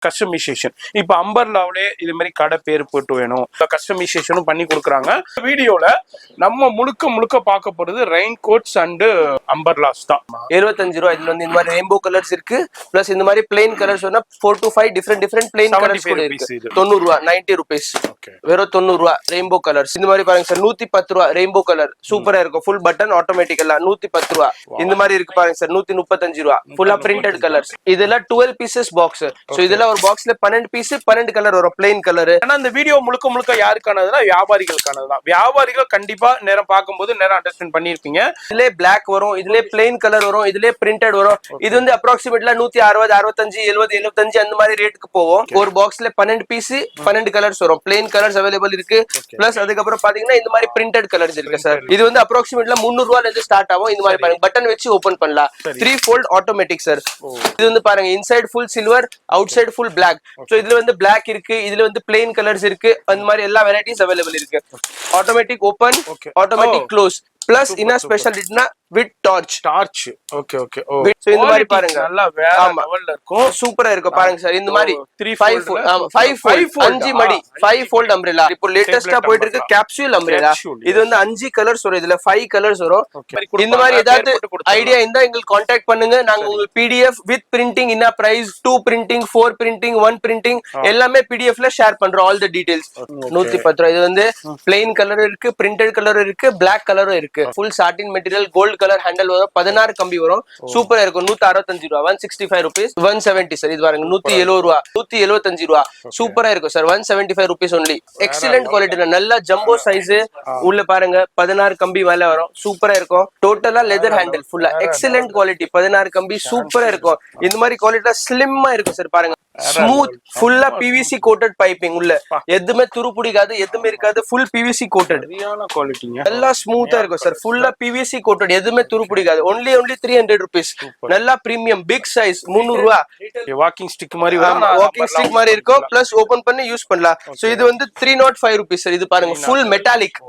Customisation. இப்ப அம்பர்லாவிலே இது மாதிரி கடை பேர் போட்டு வேணும், கஸ்டமைசேஷனும் பண்ணி கொடுக்குறாங்க. வீடியோல நம்ம முழுக்க பார்க்க போறது ரெயின் கோட்ஸ் அண்ட் அம்பர்லாஸ் தான். 75 ரூபாய். இதுல வந்து இந்த மாதிரி ரெயின்போ கலர்ஸ் இருக்கு, பிளஸ் இந்த மாதிரி பிளைன் கலர்ஸ் வேணா 4 to 5 டிஃபரெண்ட் பிளைன் கலர்ஸ் கூட இருக்கு. 90 ரூபாய், 90 rupees. வெறும் 90 ரூபாய் ரெயின்போ கலர்ஸ். இந்த மாதிரி பாருங்க சார், 110 ரூபாய் ரெயின்போ கலர் சூப்பரா இருக்கும். ஃபுல் பட்டன் ஆட்டோமேட்டிக் எல்லாம் 110 ரூபாய். இந்த மாதிரி இருக்கு பாருங்க சார், 135 ரூபாய். ஃபுல்லா பிரிண்டட் கலர்ஸ். இதெல்லாம் 12 பீசஸ் பாக்ஸ். சோ இதெல்லாம் ஒரு பாக்ஸ்ல 12 பீஸ், 12 கலர் வரும், பிளைன் கலர். ஆனா இந்த வீடியோ முழுக்க யாருக்கானதுன்னா வியாபாரிகளுக்கானதுதான். வியாபாரிகள் கண்டிப்பா நேரம் பார்க்கும்போது நேரம் அண்டர்ஸ்டாண்ட் பண்ணிருப்பீங்க. இதுல பிளாக் வரும், இதுல பிளைன் கலர் வரும், இதுல பிரிண்டட் வரும். இது வந்து அப்ராக்சிமேட்லா 160, 65, 70, 75 அந்த மாதிரி ரேட்டுக்கு போகும். ஒரு பாக்ஸ்ல 12 பீஸ், 12 கலர்ஸ் வரும். பிளைன் கலர்ஸ் அவைலபிள் இருக்கு. பிளஸ் அதுக்கப்புறம் பாத்தீங்கன்னா இந்த மாதிரி பிரிண்டட் கலர்ஸ் இருக்கு சார். இது வந்து அப்ராக்சிமேட்லா 300 ரூபாயில இருந்து ஸ்டார்ட் ஆகும். இந்த மாதிரி பாருங்க, பட்டன் வச்சு ஓபன் பண்ணலாம். 3 fold ஆட்டோமேட்டிக் சார். இது வந்து பாருங்க, inside full silver, outside full black. So இதுல வந்து பிளாக் இருக்கு, இதுல வந்து பிளைன் கலர்ஸ் இருக்கு. அந்த மாதிரி எல்லா வெரைட்டிஸ் அவைலபிள் இருக்கு. Automatic open, automatic close. Plus என்ன ஸ்பெஷாலிட்டினா வித் டார்ச். ஓகே. சோ இந்த மாதிரி பாருங்க, நல்லா வேற லெவல்ல இருக்கும், சூப்பரா இருக்கும் பாருங்க சார். இந்த மாதிரி 5 மடி 5 fold அம்ப்ரெல்லா. இப்போ லேட்டஸ்டா போயிட்டு இருக்கு கேப்சூல் அம்ப்ரெல்லா. இது வந்து 5 கலர்ஸ் வரும், இதுல 5 கலர்ஸ் வரும். இந்த மாதிரி ஏதாவது ஐடியா இருந்தா எங்களுக்கு கான்டாக்ட் பண்ணுங்க. நாங்க உங்களுக்கு பிடிஎஃப் வித் பிரிண்டிங், என்ன பிரைஸ், 2 பிரிண்டிங், 4 பிரிண்டிங், 1 பிரிண்டிங் எல்லாமே பிடிஎஃப்ல ஷேர் பண்றோம். All the details. 110 ரூபாய். இது வந்து பிளைன் கலர் இருக்கு, பிரிண்டட் கலர் இருக்கு, பிளாக் கலரும் இருக்கு. Full satin material, gold colour handle வரும், 16 கம்பி வரும். சூப்பரா இருக்கும். 165 ரூபாய், 165 rupees. 170 சார். இது பாருங்க 170 ரூபாய், 175 ரூபாய். சூப்பரா இருக்கும் சார். 175 rupees only. எக்ஸலென்ட் குவாலிட்டில நல்ல ஜம்போ சைஸ் உள்ள பாருங்க, 16 கம்பி மேல வரும். சூப்பரா இருக்கும். டோட்டலா லெதர் ஹேண்டில், ஃபுல்லா எக்ஸலென்ட் குவாலிட்டி. 16 கம்பி சூப்பரா இருக்கும். இந்த மாதிரி குவாலிட்டில ஸ்லிம்மா இருக்கும் சார். பாருங்க, ஸ்மூத், ஃபுல்லா பிவிசி கோட்டட் பைப்பிங். உள்ள எதுவுமே துரு பிடிக்காது, எதுவுமே இருக்காது. ஃபுல் பிவிசி கோட்டட், குவாலிட்டிங்க. நல்லா ஸ்மூத்தா இருக்கும் சார். ஃபுல்லா பிவிசி கோட்டட், எதுவுமே துரு பிடிக்காது. Only 300 rupees. நல்லா பிரீமியம், பிக் சைஸ், 300 ரூபாய். வாக்கிங் ஸ்டிக் மாதிரி வரும், வாக்கிங் ஸ்டிக் மாதிரி இருக்கும். பிளஸ் ஓபன் பண்ணி யூஸ் பண்ணலாம். சோ இது வந்து 305 rupees சார். இது பாருங்க, ஃபுல் மெட்டாலிக்,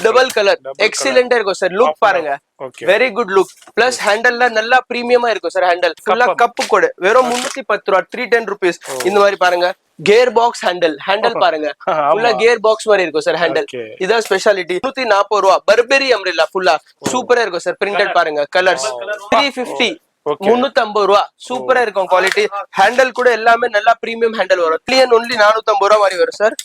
டபுள் கலர், எக்ஸலென்ட்டா இருக்கும் சார். லுக் பாருங்க, வெரி குட் லுக். பிளஸ் ஹேண்டல்ல நல்லா பிரீமியமா இருக்கும் சார். ஹேண்டல் ஃபுல்லா கப்பு கோடு, வெறும் 310 ரூபாய், 310 rupees. இந்த மாதிரி பாருங்க, கியர் பாக்ஸ் ஹேண்டல் பாருங்க, ஃபுல்லா கியர் பாக்ஸ் மாதிரி இருக்கும் சார். ஹேண்டல் இதான் ஸ்பெஷாலிட்டி. 140 ரூபாய். பர்பெரி அம்ப்ரெல்லா ஃபுல்லா சூப்பரா இருக்கும் சார். பிரிண்டட் பாருங்க, கலர்ஸ் 350, 350 ரூபாய். சூப்பரா இருக்கும் குவாலிட்டி. ஹேண்டல் கூட எல்லாமே நல்லா பிரீமியம் ஹேண்டல் வரும். பிளியன் ஒன்லி 450 ரூபாய் மாதிரி வரும் சார்.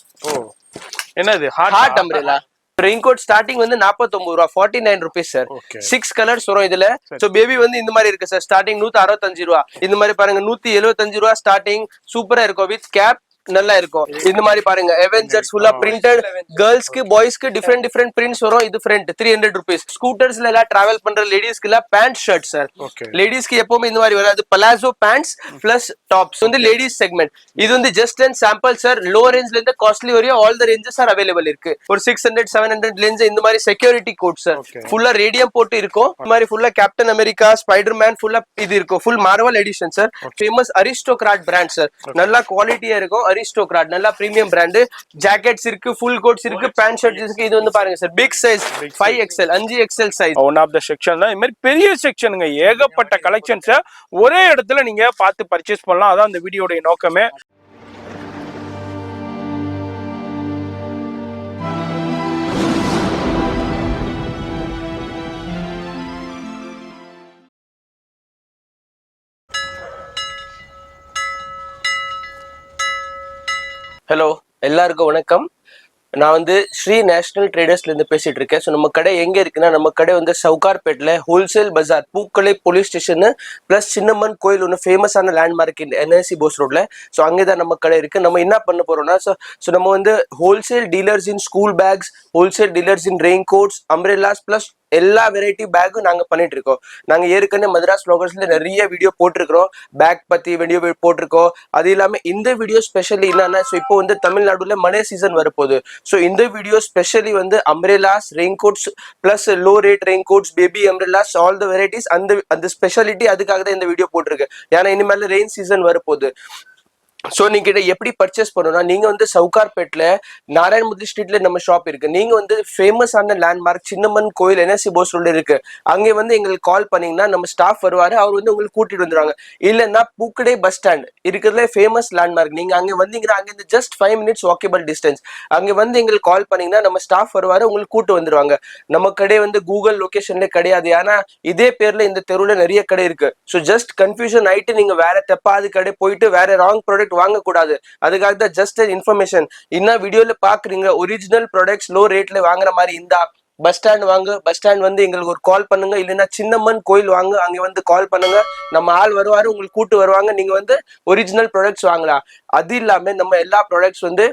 என்னது ஹார்ட் அம்ப்ரெல்லா. ரெயின்கோட் ஸ்டார்டிங் வந்து 49 ரூபாய், 49 rupees சார். 6 கலர்ஸ் வரும் இதுல. சோ பேபி வந்து இந்த மாதிரி இருக்கு சார். ஸ்டார்டிங் 165 ரூபாய். இந்த மாதிரி பாருங்க 175 ரூபாய் ஸ்டார்டிங். சூப்பரா இருக்கும். வித் கேப் நல்லா இருக்கும். இந்த மாதிரி பாருங்க, அவெஞ்சர்ஸ் ஃபுல்லா பிரிண்டட். கேர்ள்ஸ்க்கு பாய்ஸ்க்கு டிஃபரெண்ட் பிரிண்ட்ஸ் வரும். இது ஃப்ரண்ட் 300 rupees. ஸ்கூட்டர்ஸ்ல எல்லாம் டிராவல் பண்ற லேடிஸ்க்கு எல்லாம் பேண்ட் ஷர்ட் சார். லேடிஸ்க்கு எப்பவுமே இந்த மாதிரி வராது. பலாசோ பேண்ட்ஸ் பிளஸ் டாப்ஸ் வந்து லேடிஸ் செக்மெண்ட். இது வந்து just and sample sir. Low ரேஞ்ச்ல இருந்து காஸ்ட்லி வரையும் all the ranges are available இருக்கு. ஒரு 600, 700 ரேஞ்ச். இந்த மாதிரி செக்யூரிட்டி கோட் சார். ஃபுல்லா ரேடியம் போட்டு இருக்கும். இந்த மாதிரி ஃபுல்லா கேப்டன் அமெரிக்கா, ஸ்பைடர்மேன் ஃபுல்லா இது இருக்கும். Full Marvel edition sir. Famous Aristocrat brand sir. நல்லா குவாலிட்டியா இருக்கும். அரிஸ்டோகிராட் நல்ல பிரீமியம் பிராண்ட். ஜாக்கெட்ஸ் இருக்கு, ஃபுல் கோட்ஸ் இருக்கு, பேண்ட் ஷர்ட்ஸ் இருக்கு. இது வந்து பாருங்க சார், big size 5XL, 5XL size. One of the section தான். இந்த மாதிரி பெரிய செக்ஷனுங்க, ஏகப்பட்ட கலெக்ஷன்ஸை ஒரே இடத்துல நீங்க பார்த்து பர்ச்சேஸ் பண்ணலாம். அதான் இந்த வீடியோடைய நோக்கமே. ஹலோ, எல்லாருக்கும் வணக்கம். நான் வந்து ஸ்ரீ நேஷனல் ட்ரேடர்ஸ்ல இருந்து பேசிட்டு இருக்கேன். ஸோ நம்ம கடை எங்க இருக்குன்னா, நம்ம கடை வந்து சவுகார்பேட்ல ஹோல்சேல் பஜார், பூக்கலை போலீஸ் ஸ்டேஷன் பிளஸ் சின்னம்மன் கோயில் ஒன்று ஃபேமஸான லேண்ட்மார்க் NSC போஸ் ரோட்ல. ஸோ அங்கேதான் நம்ம கடை இருக்கு. நம்ம என்ன பண்ண போறோம்னா, ஸோ நம்ம வந்து wholesale dealers in school bags, wholesale dealers in raincoats, umbrellas plus எல்லா வெரைட்டி பேக்கும் நாங்க பண்ணிட்டு இருக்கோம். நாங்க ஏற்கனவே மதராஸ் வ்ளாகர்ஸ்ல நிறைய வீடியோ போட்டிருக்கிறோம். பேக் பத்தி வீடியோ போட்டிருக்கோம். அது இல்லாம இந்த வீடியோ ஸ்பெஷலி என்னன்னா, ஸோ இப்போ வந்து தமிழ்நாடுல மழை சீசன் வரப்போகுது. ஸோ இந்த வீடியோ ஸ்பெஷலி வந்து umbrellas, raincoats plus low rate raincoats, baby umbrellas, all the varieties. அந்த ஸ்பெஷாலிட்டி அதுக்காக தான் இந்த வீடியோ போட்டிருக்கு. ஏன்னா இனிமேல் ரெயின் சீசன் வரப்போகுது. சோ நீங்க கிட்ட எப்படி பர்ச்சேஸ் பண்ணணும்னா நீங்க வந்து சவுகார்பேட்ல நாராயணமூர்த்தி ஸ்ட்ரீட்ல நம்ம ஷாப் இருக்கு. நீங்க வந்து ஃபேமஸான லேண்ட்மார்க் சின்னம்மன் கோயில் என்எஸ்சி போஸ் ரோடு இருக்கு. அங்கே வந்து எங்களுக்கு கால் பண்ணீங்கன்னா நம்ம ஸ்டாஃப் வருவாரு. அவர் வந்து உங்களுக்கு கூட்டிட்டு வந்துருவாங்க. இல்லைன்னா பூக்கடை பஸ் ஸ்டாண்ட் இருக்கிறதுல ஃபேமஸ் லேண்ட்மார்க், நீங்க அங்க வந்தீங்கன்னா அங்க இருந்து ஜஸ்ட் 5 minutes வாக்கபிள் டிஸ்டன்ஸ். அங்க வந்து எங்களுக்கு கால் பண்ணீங்கன்னா நம்ம ஸ்டாஃப் வருவாரு, உங்களுக்கு கூட்டு வந்துருவாங்க. நம்ம கடை வந்து கூகுள் லொகேஷன்ல கிடையாது. ஏன்னா இதே பேர்ல இந்த தெருவுல நிறைய கடை இருக்கு. ஸோ ஜஸ்ட் கன்ஃபியூஷன் ஆயிட்டு நீங்க வேற தெப்பாது கடை போயிட்டு வேற ராங் ப்ராடக்ட் வாங்க கூடாது. அதுக்காக தான் ஜஸ்ட் இன்ஃபர்மேஷன். இன்னும் வீடியோல பாக்குறீங்க ஒரிஜினல் ப்ராடக்ட்ஸ் லோ ரேட்ல வாங்குற மாதிரி இருந்தா பஸ் ஸ்டாண்ட் வாங்க. பஸ் ஸ்டாண்ட் வந்து எங்களுக்கு ஒரு கால் பண்ணுங்க. இல்லைன்னா சின்னம்மன் கோயில் வாங்க, அங்க வந்து கால் பண்ணுங்க. நம்ம ஆள் வருவாரு, உங்களுக்கு கூட்டு வருவாங்க. நீங்க வந்து ஒரிஜினல் ப்ராடக்ட்ஸ் வாங்கலாம். அது இல்லாம நம்ம எல்லா ப்ராடக்ட்ஸ் வந்து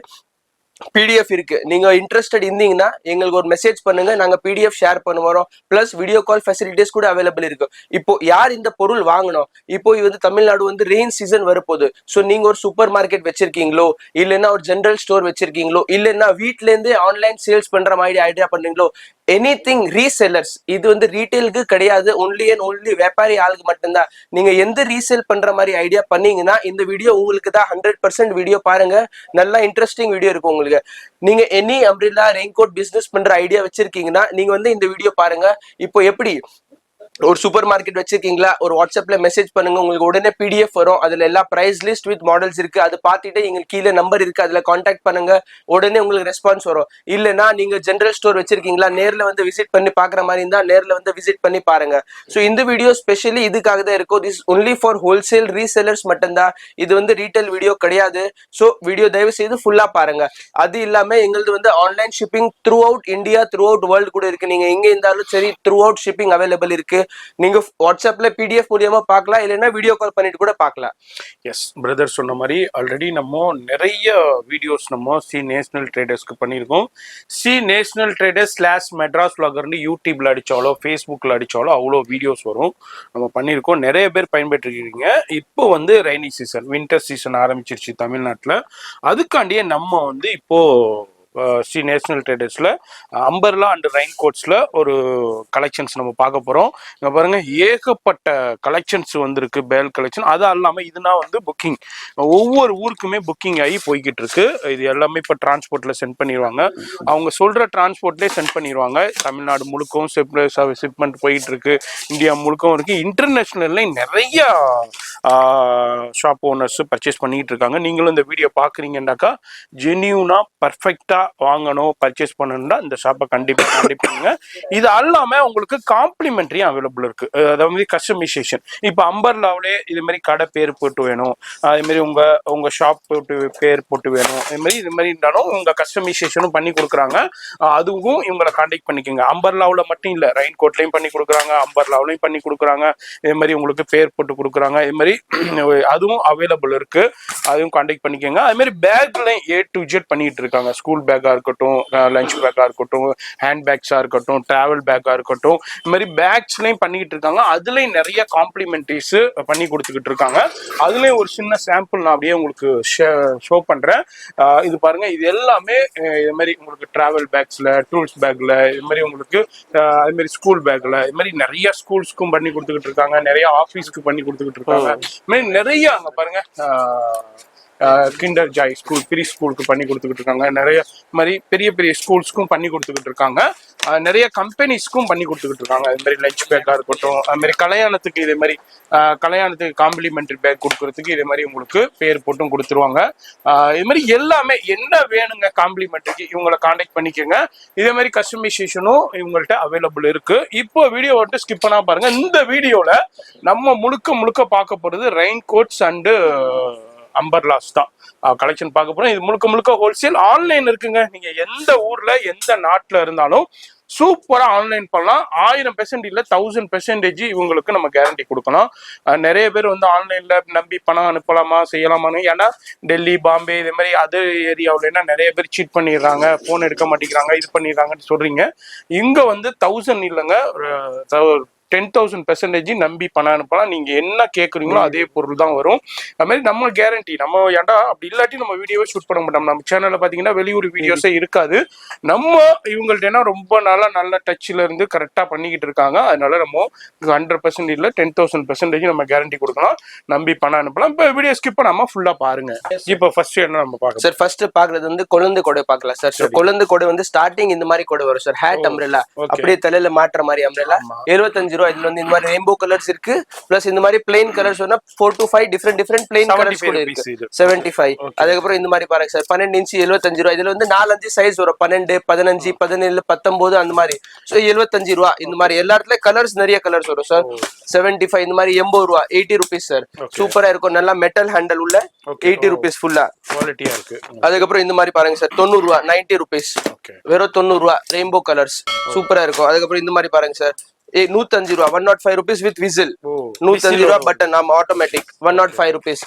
பிடிஎஃப் இருக்கு. நீங்க இன்ட்ரெஸ்டட் இருந்தீங்கன்னா எங்களுக்கு ஒரு மெசேஜ் பண்ணுங்க, நாங்க பிடிஎஃப் ஷேர் பண்ணுவோம். பிளஸ் வீடியோ கால் ஃபெசிலிட்டிஸ் கூட அவைலபிள் இருக்கு. இப்போ யார் இந்த பொருள் வாங்கணும், இப்போ இது வந்து தமிழ்நாடு வந்து ரெயின் சீசன் வரப்போகுது. ஸோ நீங்க ஒரு சூப்பர் மார்க்கெட் வச்சிருக்கீங்களோ, இல்லைன்னா ஒரு ஜெனரல் ஸ்டோர் வச்சிருக்கீங்களோ, இல்லைன்னா வீட்ல இருந்தே ஆன்லைன் சேல்ஸ் பண்ற மாதிரி ஐடியா பண்றீங்களோ, எனிதிங் ரீசெல்லர்ஸ். இது வந்து ரீட்டைலுக்கு கிடையாது, ஒன்லி அண்ட் ஒன்லி வியாபாரி ஆளுக்கு மட்டும்தான். நீங்க எந்த ரீசேல் பண்ற மாதிரி ஐடியா பண்ணீங்கன்னா இந்த வீடியோ உங்களுக்கு தான். 100% வீடியோ பாருங்க, நல்லா இன்ட்ரெஸ்டிங் வீடியோ இருக்கும் உங்களுக்கு. நீங்க எனி அம்ப்ரெல்லா ரெயின்கோட் பிசினஸ் பண்ற ஐடியா வச்சிருக்கீங்கன்னா நீங்க வந்து இந்த வீடியோ பாருங்க. இப்போ எப்படி ஒரு சூப்பர் மார்க்கெட் வச்சிருக்கீங்களா, ஒரு வாட்ஸ்அப்ல மெசேஜ் பண்ணுங்க, உங்களுக்கு உடனே பிடிஎஃப் வரும். அதுல எல்லா பிரைஸ் லிஸ்ட் வித் மாடல்ஸ் இருக்கு. அது பார்த்துட்டு எங்களுக்கு கீழே நம்பர் இருக்கு, அதுல கான்டாக்ட் பண்ணுங்க, உடனே உங்களுக்கு ரெஸ்பான்ஸ் வரும். இல்லைன்னா நீங்க ஜெனரல் ஸ்டோர் வச்சிருக்கீங்களா, நேர்ல வந்து விசிட் பண்ணி பாக்குற மாதிரி இருந்தா நேர்ல வந்து விசிட் பண்ணி பாருங்க. ஸோ இந்த வீடியோ ஸ்பெஷலி இதுக்காக தான் இருக்கும். This only for wholesale resellers மட்டும்தான். இது வந்து ரீட்டைல் வீடியோ கிடையாது. ஸோ வீடியோ தயவு செய்து ஃபுல்லா பாருங்க. அது இல்லாம எங்களுக்கு வந்து online shipping through out India, through out world கூட இருக்கு. நீங்க எங்க இருந்தாலும் சரி த்ரூ அவுட் ஷிப்பிங் அவைலபிள் இருக்கு. நீங்க வாட்ஸ்அப்ல பிடிஎஃப் மூலியமா பார்க்கலாம், இல்லைன்னா வீடியோ கால் பண்ணிட்டு கூட பார்க்கலாம். எஸ் பிரதர் சொன்ன மாதிரி ஆல்ரெடி நம்ம நிறைய வீடியோஸ் நம்ம சி நேஷனல் ட்ரேடர்ஸ்க்கு பண்ணியிருக்கோம். சி நேஷனல் ட்ரேடர்ஸ் /மெட்ராஸ் vloggerன்னு யூடியூப்ல அடிச்சாலோ ஃபேஸ்புக்கில் அடிச்சாலோ அவ்வளோ வீடியோஸ் வரும். நம்ம பண்ணியிருக்கோம், நிறைய பேர் பயன்பெற்றிருக்கீங்க. இப்போ வந்து ரெய்னி சீசன், வின்டர் சீசன் ஆரம்பிச்சிருச்சு தமிழ்நாட்டில். அதுக்காண்டியே நம்ம வந்து இப்போ சி நேஷனல் ட்ரேடர்ஸ்ல அம்பர்லா அண்ட் ரெயின் கோட்ஸ்ல ஒரு கலெக்ஷன்ஸ் நம்ம பார்க்க போறோம். இங்க பாருங்க, ஏகப்பட்ட கலெக்ஷன்ஸ் வந்திருக்கு, பேல் கலெக்ஷன். அது இல்லாம இதுனா வந்து புக்கிங், ஒவ்வொரு ஊருக்குமே புக்கிங் ஆகி போய்கிட்டு இருக்கு. இது எல்லாமே இப்போ டிரான்ஸ்போர்ட்ல சென்ட் பண்ணிடுவாங்க. அவங்க சொல்ற டிரான்ஸ்போர்ட்லேயே சென்ட் பண்ணிடுவாங்க. தமிழ்நாடு முழுக்கவும் ஷிப்மெண்ட் போயிட்டு இருக்கு, இந்தியா முழுக்கவும் இருக்கு. இன்டர்நேஷனல்லையும் நிறைய ஷாப் ஓனர்ஸ் பர்ச்சேஸ் பண்ணிட்டு இருக்காங்க. நீங்களும் இந்த வீடியோ பாக்குறீங்கன்னாக்கா ஜெனியூனா பர்ஃபெக்டா வாங்கணும், பர்ச்சேஸ் பண்ணணும்னா இந்த ஷாப்பை கண்டிப்பா பண்ணுங்க. இது அல்லாம உங்களுக்கு காம்ப்ளிமெண்ட்ரியும் அவைலபிள் இருக்கு. அதாவது கஸ்டமைசேஷன். இப்போ அம்பர்லாவிலே இது மாதிரி கடை பேர் போட்டு வேணும், அதே மாதிரி உங்க ஷாப் போட்டு பேர் போட்டு வேணும், இது மாதிரி இருந்தாலும் உங்க கஸ்டமைசேஷனும் பண்ணி கொடுக்குறாங்க. அதுவும் இவங்களை கான்டாக்ட் பண்ணிக்கோங்க. அம்பர்லாவில் மட்டும் இல்லை, ரெயின் கோட்லையும் பண்ணி கொடுக்குறாங்க, அம்பர்லாவிலையும் பண்ணி கொடுக்குறாங்க. இதே மாதிரி உங்களுக்கு பேர் போட்டு கொடுக்குறாங்க. இது மாதிரி அதுவும் அவைலபிள் இருக்கு, அதுவும் கான்டாக்ட் பண்ணிக்கோங்க. அது மாதிரி பேக்லையும் A to Z பண்ணிட்டு இருக்காங்க. ஸ்கூல் பேக்கா இருக்கட்டும், லஞ்ச் பேக்கா இருக்கட்டும், ஹேண்ட் பேக்ஸா இருக்கட்டும், டிராவல் பேக்கா இருக்கட்டும், இது மாதிரி பேக்ஸ்லையும் பண்ணிக்கிட்டு இருக்காங்க. அதுலயும் நிறைய காம்ப்ளிமெண்ட்ரிஸ் பண்ணி கொடுத்துக்கிட்டு இருக்காங்க. அதுலயும் ஒரு சின்ன சாம்பிள் நான் அப்படியே உங்களுக்கு ஷோ பண்றேன். இது பாருங்க, இது எல்லாமே இது மாதிரி உங்களுக்கு டிராவல் பேக்ஸ்ல, டூல்ஸ் பேக்ல, இது மாதிரி உங்களுக்கு அது மாதிரி ஸ்கூல் பேக்ல, இது மாதிரி நிறைய ஸ்கூல்ஸ்க்கும் பண்ணி கொடுத்துக்கிட்டு இருக்காங்க, நிறைய ஆஃபீஸ்க்கு பண்ணி கொடுத்துக்கிட்டு இருக்காங்க. இது மாதிரி நிறைய அங்க பாருங்க, கிண்டர் ஜாய் ஸ்கூல், ப்ரீ ஸ்கூலுக்கு பண்ணி கொடுத்துக்கிட்டு இருக்காங்க. நிறைய மாதிரி பெரிய பெரிய ஸ்கூல்ஸ்க்கும் பண்ணி கொடுத்துக்கிட்டு இருக்காங்க. நிறைய கம்பெனிஸ்க்கும் பண்ணி கொடுத்துக்கிட்டு இருக்காங்க. அது மாதிரி லஞ்ச் பேக்கா இருக்கட்டும், அது மாதிரி கல்யாணத்துக்கு இதே மாதிரி கல்யாணத்துக்கு காம்ப்ளிமெண்டரி பேக் கொடுக்கறதுக்கு இதே மாதிரி உங்களுக்கு பேர் போட்டும் கொடுத்துருவாங்க. இது மாதிரி எல்லாமே என்ன வேணுங்க காம்ப்ளிமெண்ட்ரிக்கு இவங்களை கான்டாக்ட் பண்ணிக்கோங்க. இதே மாதிரி கஸ்டமைசேஷனும் இவங்கள்ட்ட அவைலபிள் இருக்கு. இப்போ வீடியோ வந்துட்டு ஸ்கிப் பண்ணா பாருங்க. இந்த வீடியோல நம்ம முழுக்க பார்க்க போறது ரெயின் கோட்ஸ் அண்டு அம்பர்லாஸ் தான் கலெக்ஷன் பார்க்க போறோம். இது முழுக்க ஹோல்சேல் ஆன்லைன் இருக்குங்க. நீங்க எந்த ஊர்ல எந்த நாட்டுல இருந்தாலும் சூப்பரா ஆன்லைன் பண்ணலாம். 1000% இல்ல 1000% இவங்களுக்கு நம்ம கேரண்டி கொடுக்கலாம். நிறைய பேர் வந்து ஆன்லைன்ல நம்பி பணம் அனுப்பலாமா செய்யலாமான்னு, ஏன்னா டெல்லி, பாம்பே இதே மாதிரி அதர் ஏரியாவிலன்னா நிறைய பேர் சீட் பண்ணிடுறாங்க, போன் எடுக்க மாட்டேங்கிறாங்க, இது பண்ணிடுறாங்கன்னு சொல்றீங்க. இங்க வந்து 1000 இல்லைங்க, 10,000% நம்பி பணம் அனுப்பலாம். நீங்க என்ன கேக்குறீங்களோ அதே பொருள் தான் வரும். அது மாதிரி நம்ம கேரண்டி, நம்ம ஏன்டா அப்படி இல்லாட்டி நம்ம வீடியோவே ஷூட் பண்ண மாட்டோம். நம்ம சேனல்ல பாத்தீங்கன்னா வெளியூர் வீடியோஸே இருக்காது. நம்ம இவங்கள்ட்ட ரொம்ப நாளா நல்ல டச்ல இருந்து கரெக்டா பண்ணிக்கிட்டு இருக்காங்க. அதனால நம்ம 100% இல்ல 10,000% நம்ம கேரண்டி கொடுக்கலாம். நம்பி பணம் அனுப்பலாம். இப்போ வீடியோ ஸ்கிப் பண்ணாம ஃபுல்லா பாருங்க. இப்போ ஃபர்ஸ்ட் என்ன நம்ம பார்க்கலாம் சார்? ஃபர்ஸ்ட் பாக்குறது வந்து கொழுந்து கொடை பார்க்கலாம் சார். ஸோ கொழுந்து கொடை வந்து ஸ்டார்டிங் இந்த மாதிரி கொடை வரும் சார். ஹேட் அம்ப்ரெல்லா, அப்படியே தலையில மாட்டுற மாதிரி அம்ப்ரெல்லா, 75 ரூபா. இதுல வந்து இந்த மாதிரி ரெயின்போ கலர்ஸ் இருக்கு, பிளஸ் இந்த மாதிரி பிளைன் கலர்ஸ் சொன்னா 4 to 5 டிஃபரெண்ட் பிளைன் கலர்ஸ் கூட இருக்கு. 75. அதுக்கப்புறம் இந்த மாதிரி பாருங்க சார், 12 இன்ச் 75 ரூபா. இதுல வந்து 4-5 சைஸ் வரும், 12, 15, 17, 19 அந்த மாதிரி. ஸோ 75 ரூபா. இந்த மாதிரி எல்லா இடத்துலயும் கலர்ஸ், நிறைய கலர்ஸ் வரும் சார். 75. இந்த மாதிரி 80 ரூபா, 80 rupees சார். சூப்பரா இருக்கும், நல்லா மெட்டல் ஹேண்டல் உள்ள 80 rupees ஃபுல்லா குவாலிட்டியா இருக்கு. அதுக்கப்புறம் இந்த மாதிரி பாருங்க சார், 90 ரூபா, 90 rupees. வெறும் 90 ரூபா, ரெயின்போ கலர்ஸ் சூப்பரா இருக்கும். அதுக்கப்புறம் இந்த மாதிரி பாருங்க சார், 105 ரூபா, 105 rupees வித் விசில். 105 ரூபா பட்டன், ஆமா ஆட்டோமேட்டிக். 105 rupees,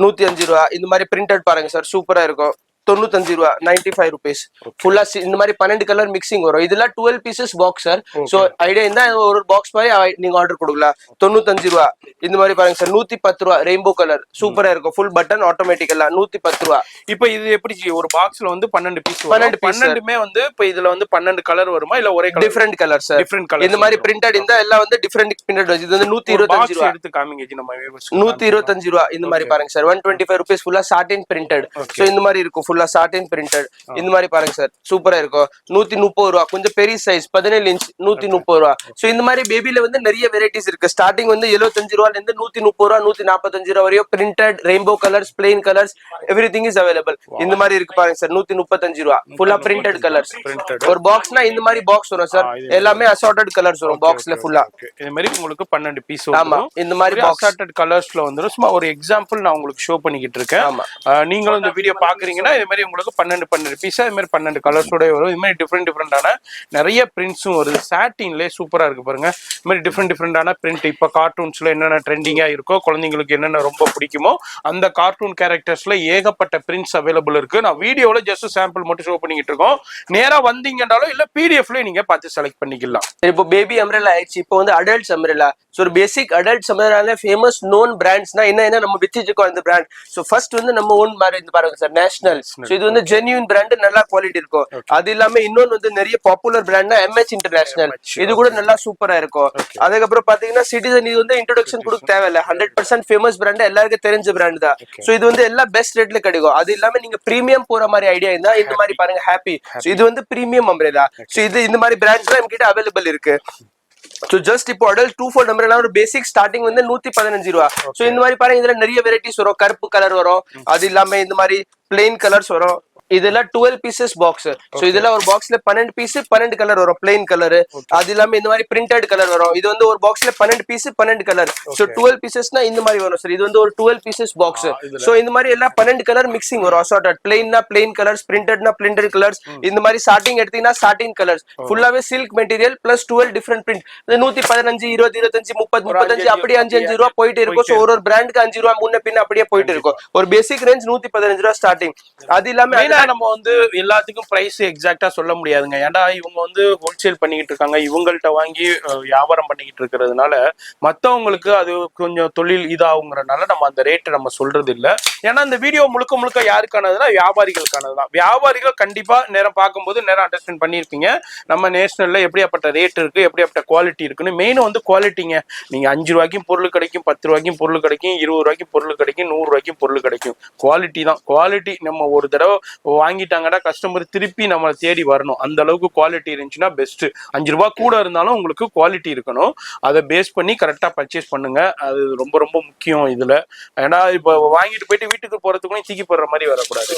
105 ரூபா. இந்த மாதிரி பிரிண்டட் பாருங்க சார், சூப்பரா இருக்கும். 95 ரூபா, 95 rupees. ஃபுல்லா இந்த மாதிரி 12 கலர் மிக்சிங் வரும். இதெல்லாம் 12 pieces box sir. So idea இருந்தா ஒரு பாக்ஸ் மாதிரி நீங்க ஆர்டர் கொடுக்கலாம். 95 ரூபா. இந்த மாதிரி பாருங்க சார், 110 ரூபா, ரெயின்போ கலர் சூப்பரா இருக்கும். ஃபுல் பட்டன் ஆட்டோமேட்டிக் எல்லாம் 110 ரூபா. இப்போ இது எப்படி ஒரு பாக்ஸ்ல வந்து 12 பீஸ் 12மே வந்து இப்போ இதுல வந்து 12 கலர் வருமா இல்ல ஒரே colour? Different colour sir. Different colour. இந்த மாதிரி பிரிண்டட் இருந்தா எல்லாம் வந்து டிஃபரெண்ட் பிரிண்டட் வச்சு. இது வந்து 125 ரூபா. எடுத்து காமிங்க ஜி, நம்ம 125 ரூபா. இந்த மாதிரி பாருங்க சார், 125 rupees ஃபுல்லா சாட்டின் பிரிண்டட். சோ இந்த மாதிரி இருக்கும், ஃபுல்லா சாட்டின் பிரிண்டட். இந்த மாதிரி பாருங்க சார், சூப்பரா இருக்கும். 130 ரூபா, கொஞ்சம் பெரிய சைஸ் 17 இன்ச், 130 ரூபா. சோ இந்த மாதிரி பேபில வந்து நிறைய வெரைட்டிஸ் இருக்கு. ஸ்டார்டிங் வந்து 75 ரூபால இருந்து 130 ரூபா, 145 ரூபா வரையும் printed, rainbow colours, plain colours, everything is available. இந்த மாதிரி இருக்கு பாருங்க சார், 135 ரூபா, ஃபுல்லா பிரிண்டட் கலர்ஸ். ஒரு பாக்ஸ்னா இந்த மாதிரி பாக்ஸ் வரும் சார். எல்லாமே அசார்ட்டட் கலர்ஸ் வரும் பாக்ஸ்ல ஃபுல்லா. இந்த மாதிரி உங்களுக்கு 12 பீஸ் வரும். ஆமா, இந்த மாதிரி அசார்ட்டட் கலர்ஸ்ல வந்துரும். சும்மா ஒரு எக்ஸாம்பிள் நான் உங்களுக்கு ஷோ பண்ணிக்கிட்டு இருக்கேன். நீங்களும் இந்த வீடியோ பாக்குறீங்கன்னா இது மாதிரி உங்களுக்கு 12 பீஸ், அது மாதிரி 12 கலர்ஸோட வரும். இது மாதிரி டிஃப்ரெண்டான நிறைய பிரிண்ட்ஸும் வருது. சாட்டின்லேயே சூப்பரா இருக்கு பாருங்க. இது மாதிரி டிஃப்ரெண்டான பிரிண்ட். இப்போ கார்ட்டூன்ஸ்ல என்னென்ன ட்ரெண்டிங்கா இருக்கோ, குழந்தைங்களுக்கு என்னென்ன ரொம்ப பிடிக்குமோ அந்த கார்ட்டூன் கேரக்டர்ஸ்ல ஏகப்பட்ட பிரிண்ட்ஸ் அவைலபிள் இருக்கு. நான் வீடியோல ஜஸ்ட் சாம்பிள் மட்டும் ஷோ பண்ணிக்கிட்டு இருக்கோம். நேரா வந்தீங்கன்னாலும் இல்ல பிடிஎஃப்ல நீங்க பார்த்து செலக்ட் பண்ணிக்கலாம். இப்போ பேபி அம்ப்ரெல்லா ஆயிடுச்சு, இப்போ வந்து அடல்ட்ஸ் அம்ப்ரெல்லா. ஸோ ஒரு பேசிக் அடல்ட்ஸ் அம்ப்ரெல்லால ஃபேமஸ் நோன் பிராண்ட்ஸ்னா என்ன நம்ம வித்துட்டு இருக்கோம் அந்த பிராண்ட். ஸோ ஃபர்ஸ்ட் வந்து நம்ம ஓன் மாதிரி இருந்து பாருங்க சார், நேஷனல். ஸோ இது வந்து ஜென்யூன் பிராண்ட், நல்லா குவாலிட்டி இருக்கும். அது இல்லாம இன்னொன்னு வந்து நிறைய பாப்புலர் பிராண்ட்னா MH இன்டர்நேஷனல். இது கூட நல்லா சூப்பரா இருக்கும். அதுக்கப்புறம் பாத்தீங்கன்னா சிட்டிசன். இது வந்து இன்ட்ரோடக்ஷன் கொடுக்க தேவையில்ல, 100% ஃபேமஸ் பிராண்ட், எல்லாருக்கும் தெரிஞ்ச பிராண்ட் தான். ஸோ இது வந்து எல்லா பெஸ்ட் ரேட்ல கிடைக்கும். அது இல்லாம நீங்க பிரீமியம் போற மாதிரி ஐடியா இருந்தா இந்த மாதிரி பாருங்க, ஹாப்பி. இது வந்து பிரீமியம் அம்ப்ரெல்லா. ஸோ இது இந்த மாதிரி பிராண்ட்ஸ் எல்லாம் என்கிட்ட அவைலபிள் இருக்கு. சோ ஜஸ்ட் இப்போ அடல்ட் 2-4 அம்ப்ரெல்லா ஒரு பேசிக் ஸ்டார்டிங் வந்து 115 ரூபா. சோ இந்த மாதிரி பாருங்க, இதுல நிறைய வெரைட்டிஸ் வரும். கருப்பு கலர் வரும், அது இல்லாம இந்த மாதிரி பிளைன் கலர்ஸ் வரும். இதெல்லாம் 12 pieces பாக்ஸ். சோ இதெல்லாம் ஒரு பாக்ஸ்ல 12 பீஸ், 12 கலர் வரும், பிளைன் கலர். அது இல்லாம இந்த மாதிரி பிரிண்டட் கலர் வரும். இது வந்து ஒரு பாக்ஸ்ல 12 பீஸ், 12 கலர். சோ 12 பீசஸ்னா இந்த மாதிரி வரும் சார். இது வந்து ஒரு 12 pieces பாக்ஸ். சோ இந்த மாதிரி எல்லாம் 12 கலர் மிக்சிங் வரும். அசார்ட்டட் பிளைன்னா பிளைன் கலர்ஸ், பிரிண்டட்னா பிரிண்டட் கலர்ஸ். இந்த மாதிரி சாட்டிங் எடுத்தீங்கன்னா சாட்டின் கலர்ஸ். ஃபுல்லாவே silk material plus 12 different print. 115, 20, 25, 30, 35 அப்படியே 5 ரூபா போயிட்டு இருக்கும். சோ ஒரு பிராண்டுக்கு 5 ரூபா முன்ன பின்ன அப்படியே போயிட்டு இருக்கும். ஒரு பேசிக் ரேஞ்ச் 115 ரூபா ஸ்டார்டிங். அது இல்லாம நம்ம வந்து எல்லாத்துக்கும் பிரைஸ் எக்ஸாக்டா சொல்ல முடியாதுங்க. ஏன்டா இவங்க வந்து ஹோல்சேல் பண்ணிக்கிட்டு இருக்காங்க, இவங்கள்ட்ட வாங்கி வியாபாரம் பண்ணிக்கிட்டு இருக்கிறதுனால மத்தவங்களுக்கு அது கொஞ்சம் தொழில் இதாகுங்கிறதுனால நம்ம அந்த ரேட்டை நம்ம சொல்றது இல்லை. ஏன்னா இந்த வீடியோ முழுக்க முழுக்க யாருக்கானதுன்னா வியாபாரிகளுக்கானதுதான். வியாபாரிகள் கண்டிப்பா நேரம் பார்க்கும்போது நேரம் அண்டர்ஸ்டாண்ட் பண்ணியிருப்பீங்க நம்ம நேஷனல்ல எப்படியாப்பட்ட ரேட் இருக்கு, எப்படியாப்பட்ட குவாலிட்டி இருக்குன்னு. மெயின் வந்து குவாலிட்டிங்க. நீங்க 5 ரூபாய்க்கும் பொருள் கிடைக்கும், 10 ரூபாய்க்கும் பொருள் கிடைக்கும், 20 ரூபாய்க்கும் பொருள் கிடைக்கும், 100 ரூபாய்க்கும் பொருள் கிடைக்கும். குவாலிட்டி தான். குவாலிட்டி நம்ம ஒரு தடவை வாங்கிட்டாங்கன்னா கஸ்டமர் திருப்பி நம்மளை தேடி வரணும். அந்த அளவுக்கு குவாலிட்டி இருந்துச்சுன்னா பெஸ்ட். 5 ரூபாய் கூட இருந்தாலும் உங்களுக்கு குவாலிட்டி இருக்கணும். அதை பேஸ் பண்ணி கரெக்டா பர்ச்சேஸ் பண்ணுங்க. அது ரொம்ப ரொம்ப முக்கியம் இதுல. ஏன்னா இப்போ வாங்கிட்டு போயிட்டு வீட்டுக்கு போறதுக்குள்ளே தூக்கி போடுற மாதிரி வரக்கூடாது.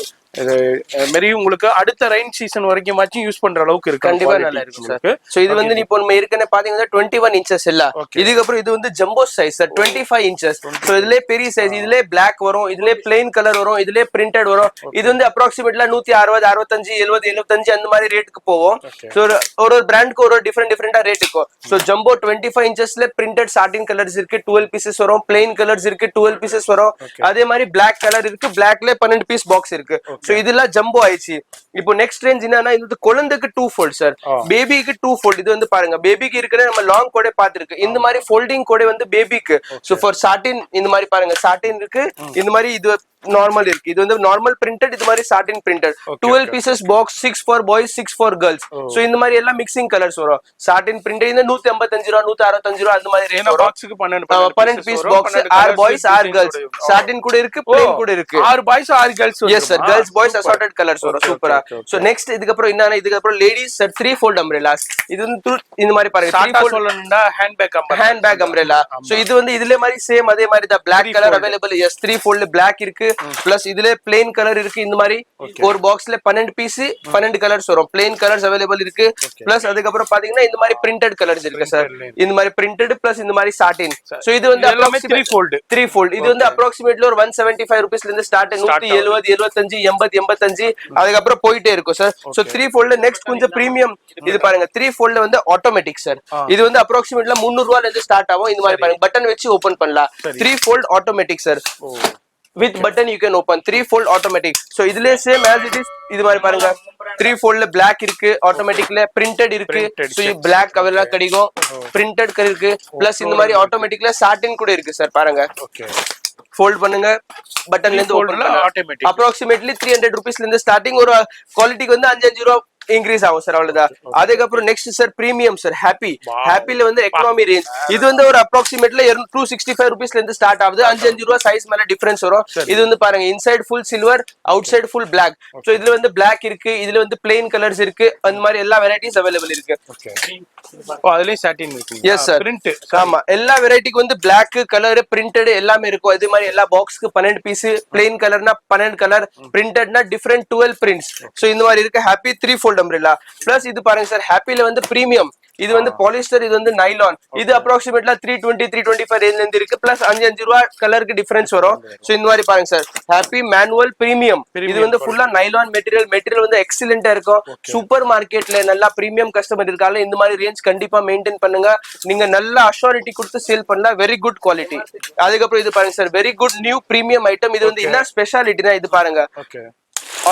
மாரி உங்களுக்கு அடுத்த ரெயின் சீசன் வரைக்கும் யூஸ் பண்ற அளவுக்கு இருக்கு. கண்டிப்பா நல்லா இருக்கும் சார். சோ இது வந்து இப்போ நம்ம ஏற்கனவே பாத்தீங்கன்னா 21 இன்ச்சஸ் இல்ல. இதுக்கப்புறம் இது வந்து jumbo size sir, 25 inches. So இதுல பெரிய சைஸ், இதுல பிளாக் வரும், இதுல பிளைன் கலர் வரும், இதுல பிரிண்டட் வரும். இது வந்து அப்ராக்சிமேட் அப்ராக்சிமேட்ல 160 65 70 75 அந்த மாதிரி ரேட்டுக்கு போவோம் சோ ஒரு பிராண்டுக்கு ஒரு டிஃபரெண்டா ரேட் இருக்கும் சோ ஜம்போ 25 இன்ச்சஸ்ல பிரிண்டட் சாட்டின் கலர்ஸ் இருக்கு 12 பீசஸ் வரும் பிளெயின் கலர்ஸ் இருக்கு 12 பீசஸ் வரும் அதே மாதிரி பிளாக் கலர் இருக்கு பிளாக்ல 12 பீஸ் பாக்ஸ் இருக்கு சோ இதெல்லாம் ஜம்போ ஆயிடுச்சு இப்போ நெக்ஸ்ட் ரேஞ்ச் என்னன்னா இது குழந்தைக்கு 2 ஃபோல்ட் சார் பேபிக்கு 2 ஃபோல்ட் இது வந்து பாருங்க பேபிக்கு இருக்கிற நம்ம லாங் கோடே பாத்துருக்கு இந்த மாதிரி ஃபோல்டிங் கோடே வந்து பேபிக்கு சோ ஃபார் சாட்டின் இந்த மாதிரி பாருங்க சாட்டின் இருக்கு இந்த மாதிரி இது நார்மல் இருக்கு இது வந்து நார்மல் பிரிண்டட் இது மாதிரி satin printed 12 pieces box 6 for boys 6 for girls so இந்த மாதிரி எல்லாம் மிக்சிங் கலர்ஸ் வரும் சாட்டின் பிரிண்டட் இந்த 155 ரூபாய் 165 ரூபாய் அந்த மாதிரி ரேட் வரும் பாக்ஸ்க்கு 12 பீஸ் பாக்ஸ் 6 பாய்ஸ் 6 கேர்ள்ஸ் சாட்டின் கூட இருக்கு பிளெயின் கூட இருக்கு 6 boys 6 girls yes sir girls boys assorted colours வரும் சூப்பரா சோ நெக்ஸ்ட் இதுக்கு அப்புறம் என்னன்னா இதுக்கு அப்புறம் லேடிஸ் சார் 3 ஃபோல்ட் அம்ப்ரெல்லாஸ் இது வந்து இந்த மாதிரி பாருங்க 3 ஃபோல்ட் சொல்லணும்னா ஹேண்ட் பேக் அம்ப்ரெல்லா சோ இது வந்து இதுல மாதிரி சேம் அதே மாதிரி தான் Black colour available as 3 fold Black இருக்கு பிளஸ் இதுல பிளெயின் கலர் இருக்கு இந்த மாதிரி ஒரு பாக்ஸ்ல 12 பீஸ் 12 கலர்ஸ் வரும் பிளெயின் கலர்ஸ் அவேலபிள் இருக்கு பிளஸ் அதுக்கு அப்புறம் பாத்தீங்கன்னா இந்த மாதிரி பிரிண்டட் கலர்ஸ் இருக்கு சார் இந்த மாதிரி பிரிண்டட் பிளஸ் இந்த மாதிரி சாட்டின் சோ இது வந்து எல்லாமே 3 ஃபோல்ட் இது வந்து அப்ராக்சிமேட்லி ஒரு 175 ரூபீஸ்ல இருந்து ஸ்டார்ட் 170 75 80 85 அதுக்கு அப்புறம் போயிட்டே இருக்கும் சார் சோ 3 ஃபோல்ட் நெக்ஸ்ட் கொஞ்சம் பிரீமியம் இது பாருங்க 3 ஃபோல்ட் வந்து ஆட்டோமேட்டிக் சார் இது வந்து அப்ராக்சிமேட்லி 300 ரூபாயில இருந்து ஸ்டார்ட் ஆகும் இந்த மாதிரி பாருங்க பட்டன் வச்சு ஓபன் பண்ணலாம் 3 fold automatic sir with button you can open 3 fold automatic so இதுல same as it is இது மாதிரி பாருங்க 3 fold ல black இருக்கு ஆட்டோமேட்டிக்ல printed இருக்கு so இது black கவர்ல கிடைக்கும் printed இருக்கு பிளஸ் இந்த மாதிரி ஆட்டோமேட்டிக்ல சாட்டின் கூட இருக்கு சார் பாருங்க ஓகே ஃபோல்ட் பண்ணுங்க பட்டன்ல இருந்து ஓபன் பண்ணலாம் ஆட்டோமேட்டிக் அப்ராக்சிமேட்லி 300 ரூபீஸ்ல இருந்து ஸ்டார்டிங் ஒரு குவாலிட்டிக்கு வந்து 5 ரூபாய் இன்க்ரீஸ் ஆகும் சார் அவ்வளவுதான் அதுக்கு அப்புறம் நெக்ஸ்ட் சார் பிரீமியம் சார் ஹாப்பில வந்து எக்கனாமி ரேஞ்ச் இது வந்து ஒரு அப்ராக்சிமேட்ல 265 ரூபீஸ்ல இருந்து ஸ்டார்ட் ஆகுது 5 ரூபாய் சைஸ் மேல டிஃபரன்ஸ் வரும் இது வந்து பாருங்க inside full silver outside full Black so இதுல வந்து Black இருக்கு இதுல வந்து பிளெயின் கலர்ஸ் இருக்கு அந்த மாதிரி எல்லா வெரைட்டிஸ் அவேலபிள் இருக்கு அதுலயே சாட்டின் இருக்கு எஸ் சார் பிரிண்ட் ஆமா எல்லா வெரைட்டிக்கு வந்து Black கலர் பிரிண்டட் எல்லாமே இருக்கும் அதே மாதிரி எல்லா பாக்ஸ்க்கு 12 பீஸ் பிளெயின் கலர்னா 12 கலர் பிரிண்டட்னா டிஃபரெண்ட் 12 பிரிண்ட்ஸ் சோ இந்த மாதிரி இருக்கு ஹாப்பி 3 ஃபோல்ட் அம்ப்ரெல்லா பிளஸ் இது பாருங்க சார் ஹாப்பில வந்து பிரீமியம் இது வந்து பாலிஸ்டர் இது வந்து நைலான் இது அப்ராக்சிமேட்லா 320 325 ரேஞ்ச்ல இருந்து இருக்கு பிளஸ் 5 ரூபாய் கலருக்கு டிஃபரன்ஸ் வரும் சோ இந்த மாதிரி பாருங்க சார் ஹாப்பி மேனுவல் பிரீமியம் இது வந்து ஃபுல்லா நைலான் மெட்டீரியல் வந்து எக்ஸலென்ட்டா இருக்கும் சூப்பர் மார்க்கெட்ல நல்லா பிரீமியம் கஸ்டமர் இருக்காங்க இந்த மாதிரி ரேஞ்ச் கண்டிப்பா மெயின்டைன் பண்ணுங்க நீங்க நல்ல அஷூரிட்டி கொடுத்து சேல் பண்ணலாம் வெரி குட் குவாலிட்டி அதுக்கு அப்புறம் இது பாருங்க sir very good new premium item இது வந்து என்ன ஸ்பெஷாலிட்டினா இது பாருங்க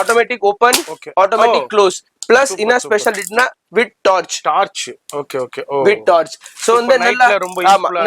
automatic open automatic close plus என்ன ஸ்பெஷாலிட்டினா with torch okay with torch so வந்து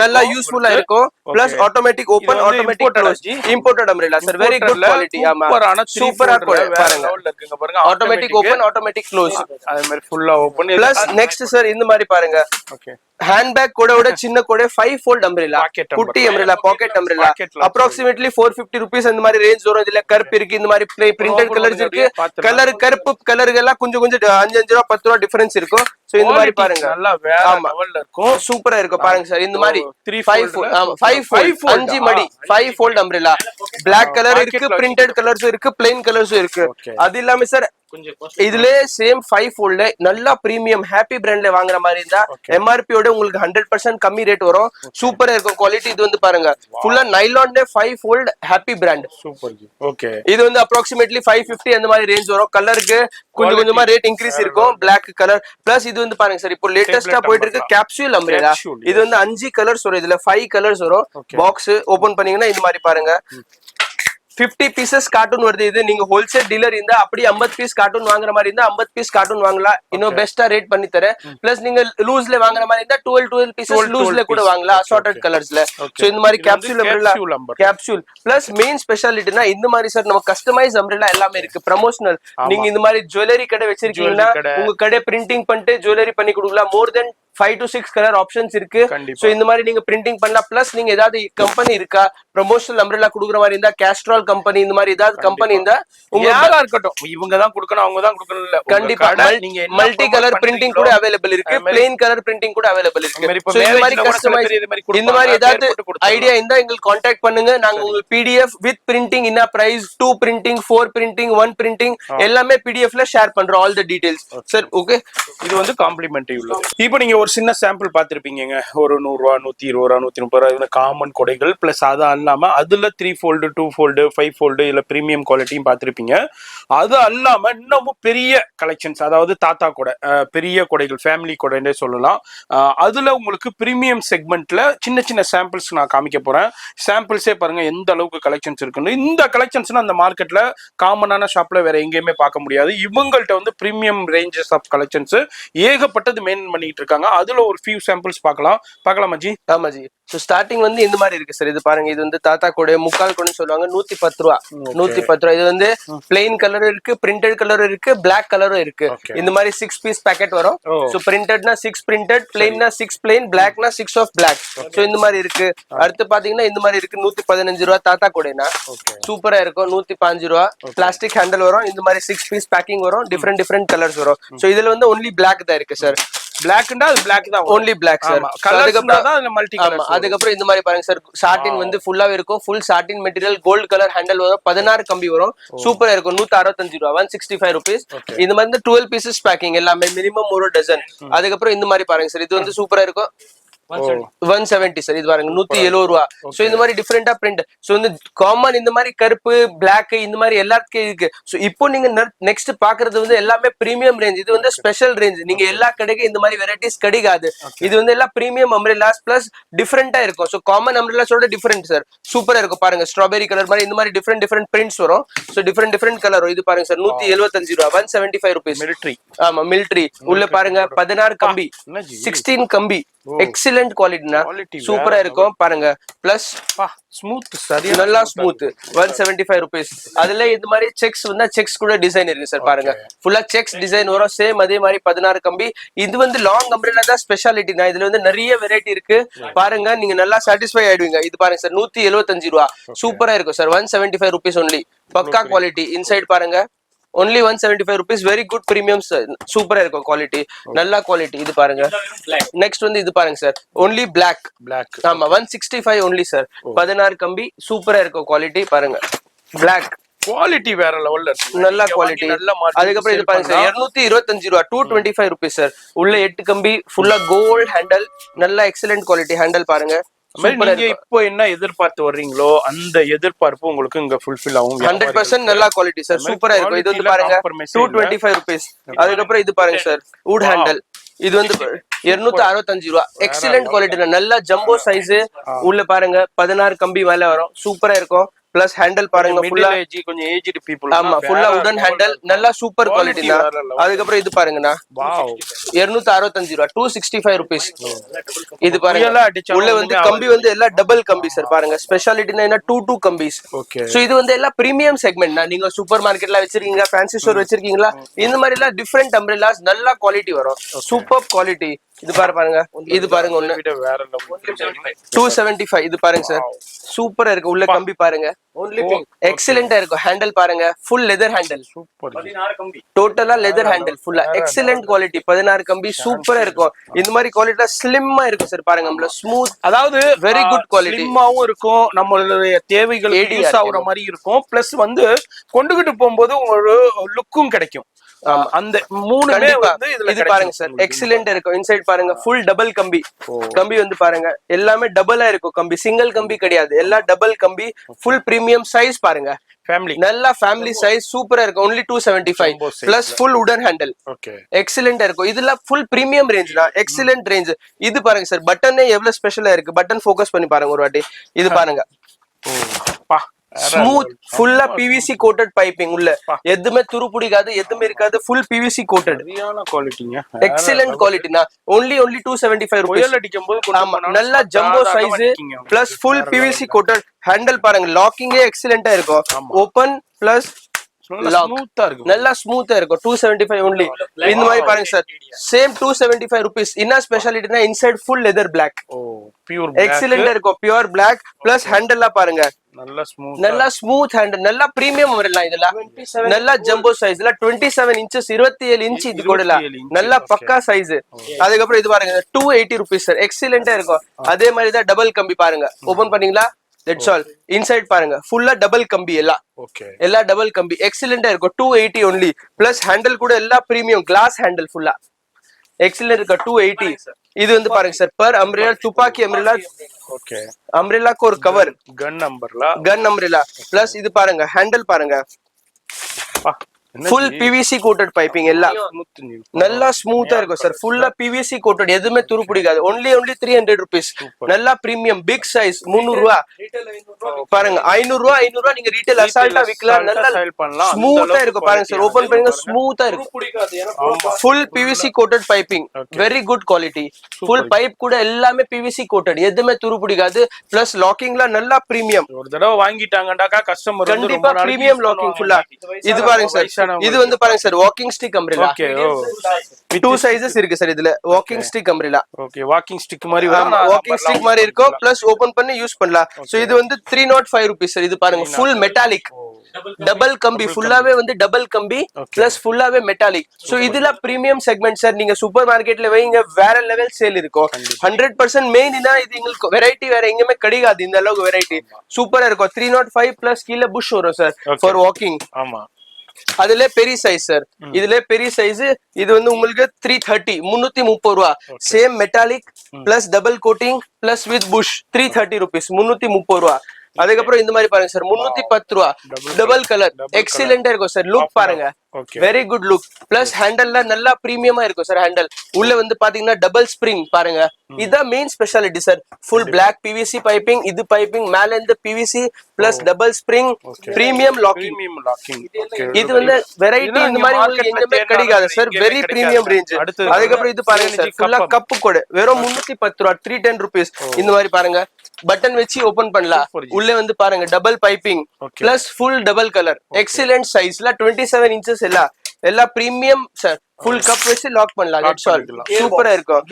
நல்லா யூஸ்ஃபுல்லா இருக்கும் plus automatic open automatic close imported umbrella sir very good quality ஆமா சூப்பரா பாருங்க automatic open automatic close அதே மாதிரி ஃபுல்லா ஓபன் plus next sir இந்த மாதிரி பாருங்க okay ஹேண்ட் பேக் கூட சின்ன கூட 5 fold umbrella குட்டி umbrella pocket umbrella approximately 450 rupees அந்த மாதிரி ரேஞ்ச் வரும் இதுல கர்ப் இருக்கு இந்த மாதிரி பிரிண்டட் கலர்ஸ் இருக்கு கலர் கர்ப் கலர்கள் எல்லாம் கொஞ்சம் 5 ரூபாய் 10 ரூபாய் டிஃபரன்ஸ் இருக்கும் சோ இந்த மாதிரி பாருங்க நல்லா வேற லெவல்ல இருக்கும் சூப்பரா இருக்கும் பாருங்க சார் இந்த மாதிரி 5 மடி 5 fold umbrella Black கலர் இருக்கு பிரிண்டட் கலர்ஸ் இருக்கு plain கலர்ஸும் இருக்கு அது இல்லாம சார் இதுல சேம் 5 fold நல்லா பிரீமியம் ஹாப்பி பிராண்ட்ல வாங்குற மாதிரி இருந்தா MRP ஓட உங்களுக்கு 100% கம்மி ரேட் வரும் சூப்பரா இருக்கும் குவாலிட்டி இது வந்து பாருங்க ஃபுல்லா நைலான்ல 5 fold happy brand super G okay இது வந்து அப்ராக்சிமேட்லி 550 அந்த மாதிரி ரேஞ்ச் வரும் கலருக்கு கொஞ்சமா ரேட் இன்க்ரீஸ் இருக்கும் Black கலர் பிளஸ் இது வந்து பாருங்க சார் இப்போ லேட்டஸ்டா போயிட்டு இருக்கு கேப்சூல் அம்ப்ரெல்லா இது வந்து 5 கலர்ஸ் வரும் இதுல 5 கலர்ஸ் வரும் பாக்ஸ் ஓபன் பண்ணீங்கன்னா இந்த மாதிரி பாருங்க 50 பீசஸ் கார்ட்டூன் வருது இது நீங்க ஹோல்சேல் டீலர் இருந்தா அப்படி 50 பீஸ் கார்ட்டூன் வாங்குற மாதிரி இருந்தா 50 பீஸ் கார்ட்டூன் வாங்கலாம் இன்னும் பெஸ்டா ரேட் பண்ணி தரேன் பிளஸ் நீங்க லூஸ்ல வாங்குற மாதிரி இருந்தா 12 பீசஸ் லூஸ்ல கூட வாங்கலாம் அசார்ட்டட் கலர்ஸ்ல சோ இந்த மாதிரி capsule umbrella capsule plus main ஸ்பெஷாலிட்டினா இந்த மாதிரி சார் நம்ம கஸ்டமைஸ் அம்ப்ரெல்லா எல்லாமே இருக்கு ப்ரமோஷனல் நீங்க இந்த மாதிரி ஜுவல்லரி கடை வச்சிருக்கீங்கன்னா உங்க கடை பிரிண்டிங் பண்ணிட்டு ஜுவல்லரி பண்ணி கொடுக்கலாம் மோர் தென் 5 to 6 கலர் ஆப்ஷன்ஸ் இருக்கு சோ இந்த மாதிரி நீங்க பிரிண்டிங் பண்ணலாம் பிளஸ் நீங்க ஏதாவது கம்பெனி இருக்கா ப்ரமோஷனல் அம்ப்ரெல்லா குடுக்குற மாதிரி இருந்தா கேஸ்ட்ரால் கம்பெனி இந்த மாதிரி ஏதாவது கம்பெனி இருந்தா உங்க யாரா இருக்கட்டும் இவங்க தான் கொடுக்கணும் அவங்க தான் கொடுக்கணும் இல்ல கண்டிப்பா நீங்க மல்டி கலர் பிரிண்டிங் கூட அவேலபிள் இருக்கு பிளெயின் கலர் பிரிண்டிங் கூட அவேலபிள் இருக்கு சோ இந்த மாதிரி கஸ்டமைஸ் இந்த மாதிரி ஏதாவது ஐடியா இருந்தா எங்களுக்கு கான்டாக்ட் பண்ணுங்க நாங்க உங்களுக்கு PDF வித் பிரிண்டிங் என்ன பிரைஸ் 2 பிரிண்டிங் 4 பிரிண்டிங் 1 பிரிண்டிங் எல்லாமே PDF ல ஷேர் பண்றோம் all the details sir okay இது வந்து காம்ப்ளிமெண்டரி உள்ளது இப்போ நீங்க ஒரு சின்ன சாம்பிள் பார்த்துருப்பீங்க, ஒரு 100 ரூபா 120 ரூபா 130 ரூபா இதுல காமன் கொடைகள் பிளஸ் அது அல்லாம அதுல 3 ஃபோல்டு 2 ஃபோல்டு 5 ஃபோல்டு இல்ல பிரீமியம் குவாலிட்டியும் பார்த்துருப்பீங்க. அது அல்லாம இன்னமும் பெரிய கலெக்ஷன்ஸ், அதாவது தாத்தா கொடை, பெரிய கொடைகள், ஃபேமிலி கொடைன்னே சொல்லலாம். அதுல உங்களுக்கு பிரீமியம் செக்மெண்ட்ல சின்ன சின்ன சாம்பிள்ஸ் நான் காமிக்க போறேன். சாம்பிள்ஸே பாருங்க எந்த அளவுக்கு கலெக்ஷன்ஸ் இருக்குன்னு. இந்த கலெக்ஷன்ஸ்னா அந்த மார்க்கெட்ல காமனான ஷாப்ல வேற எங்கேயுமே பார்க்க முடியாது. இவங்கள்ட்ட வந்து பிரீமியம் ரேஞ்சஸ் ஆஃப் கலெக்ஷன்ஸ் ஏகப்பட்டது மெயின்டைன் பண்ணிட்டு இருக்காங்க. அதுல ஒரு ஃபியூ சாம்பிள்ஸ் பார்க்கலாமா ஜி? ஆமா ஜி. ஸோ ஸ்டார்டிங் வந்து இந்த மாதிரி இருக்கு சார். இது பாருங்க, இது வந்து தாத்தா கூட முக்கால் கொடைன்னு சொல்லுவாங்க. 110 ரூபா 110 ரூபா. இது வந்து பிளெயின் கலர் இருக்கு, பிரிண்டட் கலர் இருக்கு, பிளாக் கலரும் இருக்கு. இந்த மாதிரி 6 பீஸ் பேக்கெட் வரும். ஸோ பிரிண்டட்னா 6 பிரிண்டட், பிளெயின்னா 6 பிளெயின், பிளாக்னா 6 ஆஃப் பிளாக். ஸோ இந்த மாதிரி இருக்கு. அடுத்து பாத்தீங்கன்னா இந்த மாதிரி இருக்கு. 115 ரூபா தாத்தா கூடனா சூப்பரா இருக்கும். 105 ரூபா. பிளாஸ்டிக் ஹேண்டில் வரும். இந்த மாதிரி 6 பீஸ் பேக்கிங் வரும். டிஃப்ரெண்ட் கலர்ஸ் வரும். ஸோ இதுல வந்து ஒன்லி பிளாக் தான் இருக்கு சார். பிளாக்னா அது பிளாக் தான், only black sir. அதுக்கப்புறம் மல்டி கலர். அதுக்கப்புறம் இந்த மாதிரி பாருங்க சார், சாட்டின் வந்து ஃபுல்லாவே இருக்கும். Full satin material, gold colour handle வரும். 16 கம்பி வரும். சூப்பரா இருக்கும். 165 ரூபா 165 rupees. இந்த மாதிரி 12 பீசஸ் பேக்கிங் எல்லாமே, மினிமம் ஒரு டசன். அதுக்கப்புறம் இந்த மாதிரி பாருங்க சார், இது வந்து சூப்பரா இருக்கும். 170 சார். இது பாருங்க 170 ரூபா. சோ இந்த மாதிரி டிஃபரெண்டா பிரிண்ட். சோ இந்த காமன் இந்த மாதிரி கருப்பு, பிளாக் இந்த மாதிரி எல்லாத்துக்கும் இருக்கு. சோ இப்போ நீங்க நெக்ஸ்ட் பாக்குறது வந்து எல்லாமே பிரீமியம் ரேஞ்ச். இது வந்து ஸ்பெஷல் ரேஞ்ச். நீங்க எல்லா கடைக்கும் இந்த மாதிரி வெரைட்டிஸ் கிடைக்காது. இது வந்து எல்லாம் பிரீமியம் அம்ப்ரெல்லாஸ் பிளஸ் டிஃபரெண்டா இருக்கும். சோ காமன் அம்ப்ரெல்லாஸோட டிஃபரெண்ட் சார். சூப்பரா இருக்கும். பாருங்க ஸ்ட்ராபெரி கலர் மாதிரி இந்த மாதிரி டிஃபரெண்ட் பிரிண்ட்ஸ் வரும். சோ டிஃபரெண்ட் கலர் வரும். இது பாருங்க சார் 175 ரூபா 175 rupees. மிலிட்டரி. ஆமா மிலிட்டரி. உள்ள பாருங்க 16 கம்பி, 16 கம்பி. எக்ஸலென்ட் குவாலிட்டினா சூப்பரா இருக்கும். பாருங்க பிளஸ் ஸ்மூத், சரியா நல்லா ஸ்மூத். 175 rupees. அதுல இந்த மாதிரி செக்ஸ் வந்தா செக்ஸ் கூட டிசைன் இருக்கு சார். பாருங்க ஃபுல்லா செக்ஸ் டிசைன் வரும். சேம் அதே மாதிரி 16 கம்பி. இது வந்து லாங் அம்ப்ரெல்லா தான் ஸ்பெஷாலிட்டி. நான் இதுல வந்து நிறைய வெரைட்டி இருக்கு. பாருங்க நீங்க நல்லா சாட்டிஸ்ஃபை ஆயிடுவீங்க. இது பாருங்க சார் 175 ரூபா. சூப்பரா இருக்கும் சார். 175 rupees only. பக்கா குவாலிட்டி. இன்சைட் பாருங்க only 175 rupees. Very good premium. சூப்பரா இருக்கும் குவாலிட்டி, நல்ல குவாலிட்டி. இது பாருங்க. நெக்ஸ்ட் வந்து இது பாருங்க சார், only black. ஆமா 165 only சார். 16 கம்பி. சூப்பரா இருக்கும் குவாலிட்டி. பாருங்க black குவாலிட்டி வேற லெவல்ல இருக்கு. நல்ல குவாலிட்டி. அதுக்கப்புறம் இது பாருங்க சார் 225 ரூபா 225 rupees சார். உள்ள 8 கம்பி, ஃபுல்லா கோல்ட் ஹேண்டல். நல்ல எக்ஸலென்ட் குவாலிட்டி ஹேண்டல் பாருங்க. நீங்க இப்போ என்ன எதிர்பார்த்து வர்றீங்களோ அந்த எதிர்பார்ப்பு உங்களுக்கு இங்க ஃபுல்ஃபில் ஆகும். 100% நல்ல குவாலிட்டி சார். சூப்பரா இருக்கும். இது வந்து பாருங்க 225 rupees. அதுக்கப்புறம் இது பாருங்க சார் வுட் ஹேண்டல். இது வந்து 265 ரூபா. எக்ஸலென்ட் குவாலிட்டி, நல்ல ஜம்போ சைஸ். உள்ள பாருங்க 16 கம்பி மேல வரும். சூப்பரா இருக்கும். பிளஸ் ஹேண்டல் பாருங்க ஃபுல்லா கொஞ்சம் ஏஜ்டு பீப்பிள். ஆமா ஃபுல்லா உடன் ஹேண்டல். நல்லா சூப்பர் குவாலிட்டி தான். அதுக்கப்புறம் இது பாருங்கண்ணா வாவ் 265 ரூபா 265 rupees. இது பாருங்க உள்ள வந்து கம்பி வந்து எல்லாம் டபுள் கம்பி சார். பாருங்க ஸ்பெஷாலிட்டினா என்ன 2 கம்பிஸ். சோ இது வந்து எல்லாம் பிரீமியம் செக்மெண்ட். நீங்க சூப்பர் மார்க்கெட்ல வச்சிருக்கீங்க, ஃபேன்சி ஸ்டோர் வச்சிருக்கீங்களா, இந்த மாதிரி எல்லாம் டிஃபரெண்ட் அம்ப்ரெல்லாஸ் நல்ல குவாலிட்டி வரும். Super quality. இது பாருங்க, இது பாருங்க ஒண்ணு 275. இது பாருங்க சார் சூப்பரா இருக்கு. உள்ள கம்பி பாருங்க எக்ஸலென்ட்டா இருக்கும். ஹேண்டல் பாருங்க ஃபுல் லெதர் ஹேண்டல். சூப்பர். டோட்டலா லெதர் ஹேண்டல் ஃபுல்லா எக்ஸலென்ட் குவாலிட்டி. 16 கம்பி. சூப்பரா இருக்கும். இந்த மாதிரி குவாலிட்டில ஸ்லிம்மா இருக்கும் சார். பாருங்க நம்மள ஸ்மூத், அதாவது வெரி குட் குவாலிட்டி. ஸ்லிம்மாவும் இருக்கும், நம்மளுடைய தேவைகள் யூஸ் ஆகுற மாதிரி இருக்கும். பிளஸ் வந்து கொண்டுகிட்டு போகும்போது ஒரு லுக்கும் கிடைக்கும். அந்த மூணுமே வந்து இதுல இது பாருங்க சார் எக்ஸலென்ட் இருக்கும். இன்சைட் பாருங்க ஃபுல் டபுள் கம்பி. கம்பி வந்து பாருங்க எல்லாமே டபுளா இருக்கும். கம்பி சிங்கிள் கம்பி கிடையாது, எல்லாம் டபுள் கம்பி. ஃபுல் பிரீமியம் சைஸ் பாருங்க. ஃபேமிலி நல்ல ஃபேமிலி சைஸ். சூப்பரா இருக்கும். only 275 பிளஸ் ஃபுல் உடன் ஹேண்டல். எக்ஸலென்ட்டா இருக்கும். இதுல ஃபுல் பிரீமியம் ரேஞ்ச் தான். Excellent range. இது பாருங்க சார் பட்டனே எவ்வளவு ஸ்பெஷலா இருக்கு. பட்டன் ஃபோக்கஸ் பண்ணி பாருங்க ஒரு வாட்டி. இது பாருங்க ஸ்மூத், ஃபுல்லா பிவிசி கோட்டட் பைப்பிங். உள்ள எதுவுமே துரு பிடிக்காது, எதுவுமே இருக்காது. Full PVC coated. சரியான குவாலிட்டிங்க. எக்ஸலென்ட் குவாலிட்டினா only 275 rupees. ஆமா நல்ல jumbo size plus full PVC coated handle. பாருங்க லாக்கிங்கே எக்ஸலென்ட்டா இருக்கும். ஓபன் பிளஸ் ஸ்மூத்தா இருக்கும். நல்லா ஸ்மூத்தா இருக்கும். 275 only. இந்த மாதிரி பாருங்க சார் சேம் 275 rupees. என்ன ஸ்பெஷாலிட்டினா inside full leather black. Pure எக்ஸலென்ட்டா இருக்கும். பியூர் பிளாக் பிளஸ் ஹேண்டல்லாம் பாருங்க நல்லா ஸ்மூத் ஹேண்டல். நல்லா பிரீமியம் வரலாம். இதெல்லாம் நல்லா ஜம்போ சைஸ்ல 27 inches 27 inch. இது கூட நல்லா பக்கா சைஸ். அதுக்கப்புறம் இது பாருங்க 280 rupees சார். எக்ஸலென்ட்டா இருக்கும். அதே மாதிரி தான் டபுள் கம்பி பாருங்க. ஓபன் பண்ணீங்களா தட்ஸ் ஆல். இன்சைட் பாருங்க ஃபுல்லா டபுள் கம்பி. எல்லா டபுள் கம்பி எக்ஸலென்ட்டா இருக்கும். 280 only. பிளஸ் ஹேண்டல் கூட எல்லா பிரீமியம் கிளாஸ் ஹேண்டல் ஃபுல்லா. எக்ஸலன்ட் இருக்கா 280. இது வந்து பாருங்க சார் பர் அம்ரேலா துப்பாக்கி அம்ரேலா. ஓகே, அம்ரேலாக்கு ஒரு கவர் கன் அம்பர்லா. பிளஸ் இது பாருங்க ஹேண்டில் பாருங்க ஃபுல் பிவிசி கோட்டட் பைப்பிங் எல்லாம் நல்லா ஸ்மூத்தா இருக்கும் சார். ஃபுல்லா பிவிசி கோட்டட், எதுவுமே துரு பிடிக்காது. Only 300 rupees. நல்லா பிரீமியம் பிக் சைஸ் 300 ரூபா பாருங்க. 500 ரூபா நீங்க ரீட்டைல் அசால்ட்டா விக்கலாம். நல்லா ஸ்மூத்தா இருக்கும் பாருங்க சார். ஓபன் பண்ணுங்க ஸ்மூத்தா இருக்கும். Full PVC coated piping, very good quality. Full pipe கூட எல்லாமே பிவிசி கோட்டட், எதுவுமே துரு பிடிக்காது. பிளஸ் லாக்கிங்ல நல்லா பிரீமியம். ஒரு தடவை வாங்கிட்டாங்கடாக்கா கஸ்டமர் கண்டிப்பா பிரீமியம் லாக்கிங் ஃபுல்லா. இது பாருங்க சார், இது வந்து பாருங்க sir walking stick umbrella. Okay, 2 sizes இருக்கு சார் இதுல. Walking stick umbrella. Okay, walking stick மாதிரி வரும். வாக்கிங் ஸ்டிக் மாதிரி இருக்கும். பிளஸ் ஓபன் பண்ணி யூஸ் பண்ணலாம். சோ இது வந்து 305 rupees சார். இது பாருங்க ஃபுல் மெட்டாலிக் டபுள் கம்பி, ஃபுல்லாவே வந்து டபுள் கம்பி பிளஸ் ஃபுல்லாவே மெட்டாலிக். சோ இதுல பிரீமியம் செக்மெண்ட் சார். நீங்க சூப்பர் மார்க்கெட்ல வைங்க வேற லெவல் சேல் இருக்கும். 100% மெயினா இது உங்களுக்கு வெரைட்டி வேற எங்கேயுமே கிடைக்காது. இந்த அளவுக்கு வெரைட்டி சூப்பரா இருக்கும். 305 பிளஸ் கீழ புஷ் வரும் சார் ஃபார் வாக்கிங். ஆமா, அதுல பெரிய சைஸ் சார். இதுல பெரிய சைஸ் இது வந்து உங்களுக்கு 330 330 ரூபா. Same metallic plus double coating plus with push 330 rupees 330 ரூபா. அதுக்கப்புறம் இந்த மாதிரி பாருங்க சார் 310 ரூபா. டபுள் கலர் எக்ஸலென்ட்டா இருக்கும் சார். லுக் பாருங்க, வெரி குட் லுக். பிளஸ் ஹேண்டல்ல நல்லா பிரீமியமா இருக்கும் சார். ஹேண்டல் உள்ள வந்து பாத்தீங்கன்னா டபுள் ஸ்ப்ரிங் பாருங்க. இதான் main speciality sir. Full black PVC piping, இது பைப்பிங் மேல இருந்து PVC plus double spring premium locking. இது வந்து வெரைட்டி இந்த மாதிரி உங்களுக்கு எங்கேயுமே கிடைக்காது சார். Very premium range. அதுக்கப்புறம் இது பாருங்க சார் ஃபுல்லா கப்பு கோடு வெறும் 310 ரூபா 310 rupees. இந்த மாதிரி பாருங்க பட்டன் வச்சு ஓபன் பண்ணலாம். உள்ள வந்து பாருங்க double piping plus full double colour excellent சைஸ்ல 27 inches எல்லாம் பிரீமியம் சார். ஃபுல் கப் வச்சு லாக் பண்ணலாம். That's all. சூப்பரா இருக்கும்.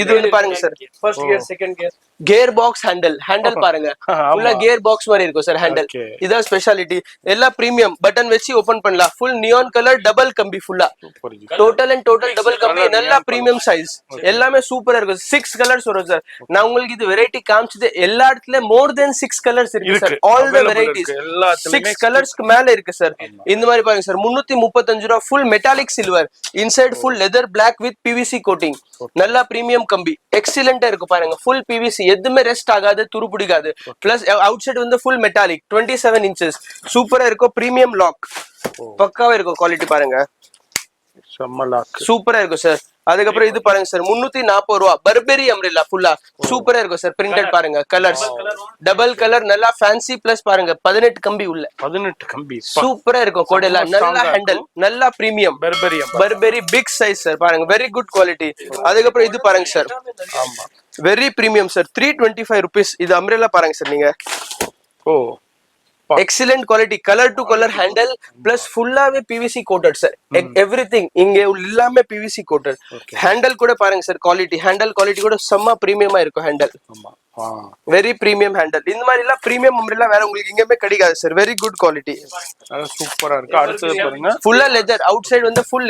இது வந்து பாருங்க sir first gear second gear gear box handle பாருங்க. ஃபுல்லா கியர் பாக்ஸ் மாதிரி இருக்கும் சார் ஹேண்டில். இதான் ஸ்பெஷாலிட்டி. எல்லாம் பிரீமியம் பட்டன் வச்சு ஓபன் பண்ணலாம். ஃபுல் நியான் கலர் டபுள் கம்பி ஃபுல்லா டோட்டல் டபுள் கம்பி. நல்லா பிரீமியம் சைஸ் எல்லாமே சூப்பரா இருக்கும். 6 கலர்ஸ் வரும் சார். நான் உங்களுக்கு இது வெரைட்டி காமிச்சது எல்லா இடத்துல மோர் தென் 6 கலர்ஸ் இருக்கு சார். ஆல் தி வெரைட்டிஸ் 6 கலர்ஸ்க்கு மேல இருக்கு சார். இந்த மாதிரி பாருங்க சார் 335 ரூபாய். Full metallic silver, inside full leather black with PVC coating. நல்லா பிரீமியம் கம்பி எக்ஸலென்ட்டா இருக்கும் பாருங்க. ஃபுல் பிவிசி, எதுவுமே ரெஸ்ட் ஆகாது, துரு பிடிக்காது. பிளஸ் அவுட் சைடு வந்து ஃபுல் மெட்டாலிக் 27 inches. சூப்பரா இருக்கும். பிரீமியம் லாக் பக்காவா இருக்கும். குவாலிட்டி பாருங்க சூப்பரா இருக்கும் சார். அதுக்கப்புறம் இது பாருங்க சார் 340 ரூபா. பர்பெரி அம்ரெல்லா ஃபுல்லா சூப்பரா இருக்கும் சார். பிரிண்டட் பாருங்க கலர்ஸ் டபுள் கலர் நல்லா ஃபேன்சி. பிளஸ் பாருங்க 18 கம்பி உள்ள 18 கம்பி சூப்பரா இருக்கும். கோடெல்லாம் நல்லா ஹேண்டல் நல்லா பிரீமியம் பர்பெரி பிக் சைஸ் சார். பாருங்க வெரி குட் குவாலிட்டி. அதுக்கப்புறம் இது பாருங்க sir very premium sir 325 rupees. இது அம்ரெல்லா பாருங்க சார் நீங்க. Excellent quality. Colour to colour handle plus ஃபுல்லாவே பிவிசி கோட்டட் சார். எவ்ரிதிங் இங்க எல்லாமே பிவிசி கோட்டட். ஹேண்டல் கூட பாருங்க சார் குவாலிட்டி. ஹேண்டல் குவாலிட்டி கூட செம்ம பிரீமியமா இருக்கும். Handle very premium handle. இந்த மாதிரி எல்லாம் பிரீமியம் அம்ரெல்லா வேற உங்களுக்கு எங்கேயுமே கிடைக்காது சார். வெரி குட் குவாலிட்டி சூப்பரா இருக்கு. அடுத்து பாருங்க ஃபுல்லா லெதர். அவுட் சைடு வந்து ஃபுல்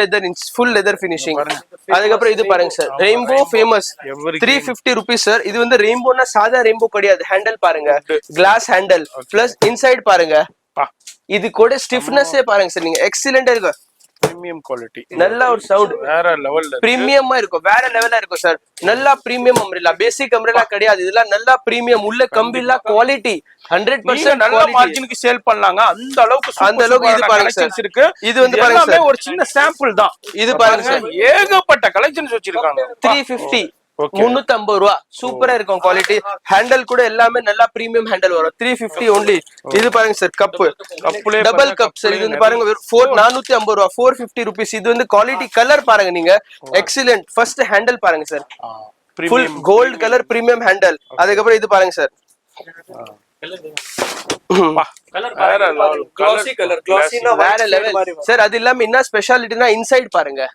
லெதர் ஃபினிஷிங். அதுக்கப்புறம் இது பாருங்க sir rainbow famous 350 rupees sir. இது வந்து ரெயின்போனா சாதா ரெயின்போ கிடையாது. ஹேண்டல் பாருங்க கிளாஸ் ஹேண்டல் பிளஸ் இன்சைட் பாருங்க. இது கூட ஸ்டிஃப்னஸே பாருங்க சார் நீங்க. எக்ஸலென்ட்டா இருக்கு. பிரீமியம் குவாலிட்டி நல்ல ஒரு சவுண்ட் வேற லெவல்ல பிரீமியமா இருக்கும். வேற லெவலா இருக்கும் சார். நல்லா பிரீமியம் அம்ரெல்லா. பேசிக் அம்ரெல்லா கிடையாது. இதெல்லாம் நல்லா பிரீமியம் உள்ள கம்பில குவாலிட்டி 100% நல்ல மார்ஜினுக்கு சேல் பண்ணலாங்க. அந்த அளவுக்கு இது பாருங்க சார் இருக்கு. இது வந்து பாருங்க சார் ஒரு சின்ன சாம்பிள் தான். இது பாருங்க சார் ஏகப்பட்ட கலெக்ஷன்ஸ் வச்சிருக்காங்க. 350 350 ரூபா. சூப்பரா இருக்கும் குவாலிட்டி. ஹேண்டல் கூட எல்லாமே நல்லா பிரீமியம் ஹேண்டல் வரும். 350 only. இது பாருங்க sir cup double cup sir. இது வந்து பாருங்க 450 ரூபா 450 rupees. இது வந்து குவாலிட்டி. கலர் பாருங்க நீங்க எக்ஸலென்ட். ஃபர்ஸ்ட் ஹேண்டல் பாருங்க sir full gold colour premium handle. அதுக்கப்புறம் இது பாருங்க சார் வேற லெவல் சார். அது இல்லாம என்ன ஸ்பெஷாலிட்டினா இன்சைட் பாருங்க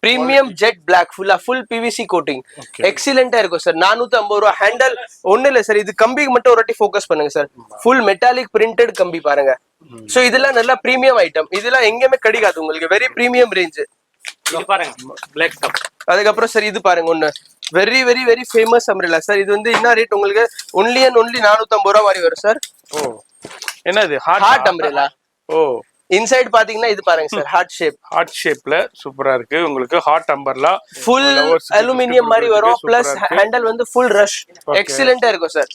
premium jet black full PVC coating எக்ஸலென்ட்டா இருக்கும் சார். 450 ரூபா. ஹேண்டல் ஒண்ணு இல்ல சார். இது கம்பிக்கு மட்டும் ஒரு வாட்டி ஃபோக்கஸ் பண்ணுங்க சார். ஃபுல் மெட்டாலிக் பிரிண்டட் கம்பி பாருங்க. சோ இதெல்லாம் நல்லா பிரீமியம் ஐட்டம். இதெல்லாம் எங்கேயுமே கிடைக்காது உங்களுக்கு. Very premium range. இது பாருங்க பிளாக் டாப். அதுக்கப்புறம் சார் இது பாருங்க ஒண்ணு very very very famous umbrella sir. இது வந்து என்ன ரேட் உங்களுக்கு ஒன்லி 450 ரூபா மாதிரி வரும் சார். என்னது ஹார்ட் அம்ரெல்லா. இன்சைட் பாத்தீங்கன்னா இது பாருங்க சார், ஹார்ட் ஷேப். ஹார்ட் ஷேப்ல சூப்பரா இருக்கு உங்களுக்கு. ஹார்ட் அம்பர்லா ஃபுல் அலுமினியம் மாதிரி வரும். பிளஸ் ஹேண்டல் வந்து ஃபுல் ரஷ். எக்ஸலென்ட்டா இருக்கும் சார்.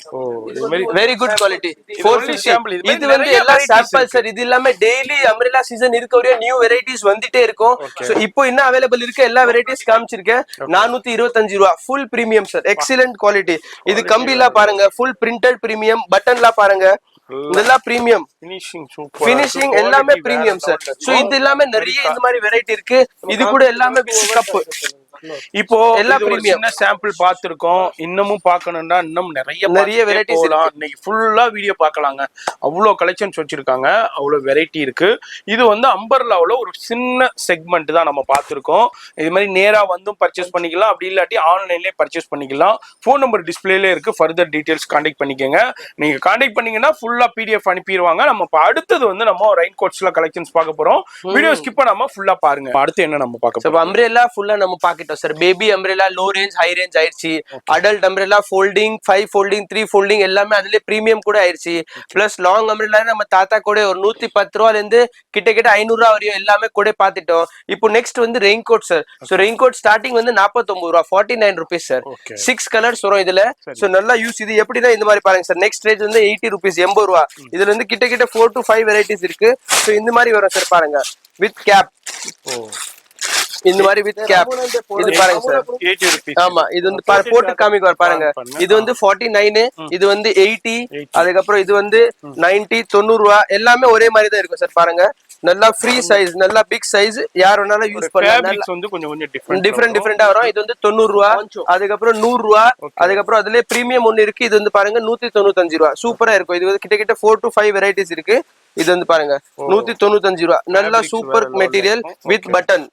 Very good quality. 450. இது வந்து எல்லா சாம்பிள் சார். இது இல்லாம டெய்லி அம்ரெல்லா சீசன் இருக்க வரையும் நியூ வெரைட்டிஸ் வந்துட்டே இருக்கும். சோ இப்போ என்ன அவைலபிள் இருக்கு எல்லா வெரைட்டிஸ் காமிச்சிருக்கேன். 425 ரூபாய். Full premium sir. Excellent quality. இது கம்பிலா பாருங்க, ஃபுல் பிரிண்டட் பிரீமியம். பட்டன்லாம் பாருங்க, இதெல்லாம் பிரீமியம். ஃபினிஷிங் எல்லாமே பிரீமியம் சார். சோ இது எல்லாமே நிறைய இந்த மாதிரி வெரைட்டி இருக்கு. இது கூட எல்லாமே கப். இப்போ எல்லா சின்ன சாம்பிள் பார்த்திருக்கோம். இன்னமும் பார்க்கணும்னா இன்னும் நிறைய வெரைட்டிஸ் இன்னைக்கு ஃபுல்லா வீடியோ பார்க்கலாங்க. அவ்வளோ கலெக்ஷன்ஸ் வச்சிருக்காங்க, அவ்வளோ வெரைட்டி இருக்கு. இது வந்து அம்பர்லாவில் ஒரு சின்ன செக்மெண்ட் தான் நம்ம பார்த்துருக்கோம். இது மாதிரி நேரா வந்தும் பர்ச்சேஸ் பண்ணிக்கலாம், அப்படி இல்லாட்டி ஆன்லைன்லேயே பர்ச்சேஸ் பண்ணிக்கலாம். ஃபோன் நம்பர் டிஸ்பிளேல இருக்கு. ஃபர்தர் டீடைல்ஸ் கான்டாக்ட் பண்ணிக்கோங்க. நீங்க கான்டாக்ட் பண்ணீங்கன்னா ஃபுல்லா பிடிஎஃப் அனுப்பிடுவாங்க. நம்ம அடுத்தது வந்து நம்ம ரெயின் கோட்ஸ்ல கலெக்ஷன்ஸ் பார்க்க போறோம். வீடியோ ஸ்கிப் பண்ணாம ஃபுல்லா பாருங்க. அடுத்து என்ன நம்ம பார்க்க போறோம்? அம்ப்ரெல்லா ஃபுல்லா நம்ம பார்க்க sir. Baby umbrella low range high range ஆயிருச்சு. Adult umbrella folding 5 folding 3 folding எல்லாமே அதுல பிரீமியம் கூட ஆயிருச்சு. பிளஸ் லாங் அம்ப்ரெல்லா நம்ம தாத்தா கூட ஒரு 110 ரூபாயில இருந்து கிட்ட 500 ரூபாய் வரையும் எல்லாமே கூட பாத்துட்டோம். இப்போ நெக்ஸ்ட் வந்து rain coat sir. So rain coat starting வந்து 49 ரூபாய், 49 rupees சார். 6 கலர்ஸ் வரும் இதுல. சோ நல்லா யூஸ். இது எப்படின்னா இந்த மாதிரி பாருங்க சார். நெக்ஸ்ட் ரேஞ்ச் வந்து 80 rupees, 80 ரூபாய். இதுல இருந்து கிட்ட 4 to 5 வெரைட்டிஸ் இருக்கு. சோ இந்த மாதிரி வரும் சார். பாருங்க வித் கேப். இந்த மாதிரி வித் கேப். இது பாருங்க சார் 80 rupees. ஆமா, இது வந்து போட்டு காமிக்குவார் பாருங்க. இது வந்து 49, இது வந்து 80, அதுக்கப்புறம் இது வந்து 90, 90 ரூபாய். எல்லாமே ஒரே மாதிரி தான் இருக்கும் சார். பாருங்க நல்லா ஃப்ரீ சைஸ், நல்லா பிக் சைஸ், யார் வேணாலும் யூஸ் பண்ணலாம். வந்து கொஞ்சம் டிஃபரெண்டா வரும். இது வந்து 90 ரூபாய், அதுக்கப்புறம் 100 ரூபாய், அதுக்கப்புறம் அதுல பிரீமியம் ஒன்னு இருக்கு. இது வந்து பாருங்க 195 ரூபாய். சூப்பரா இருக்கும். இது வந்து கிட்ட 4 to 5 வெரைட்டிஸ் இருக்கு. இது வந்து பாருங்க 195 ரூபாய். நல்லா சூப்பர் மெட்டீரியல் வித் பட்டன்.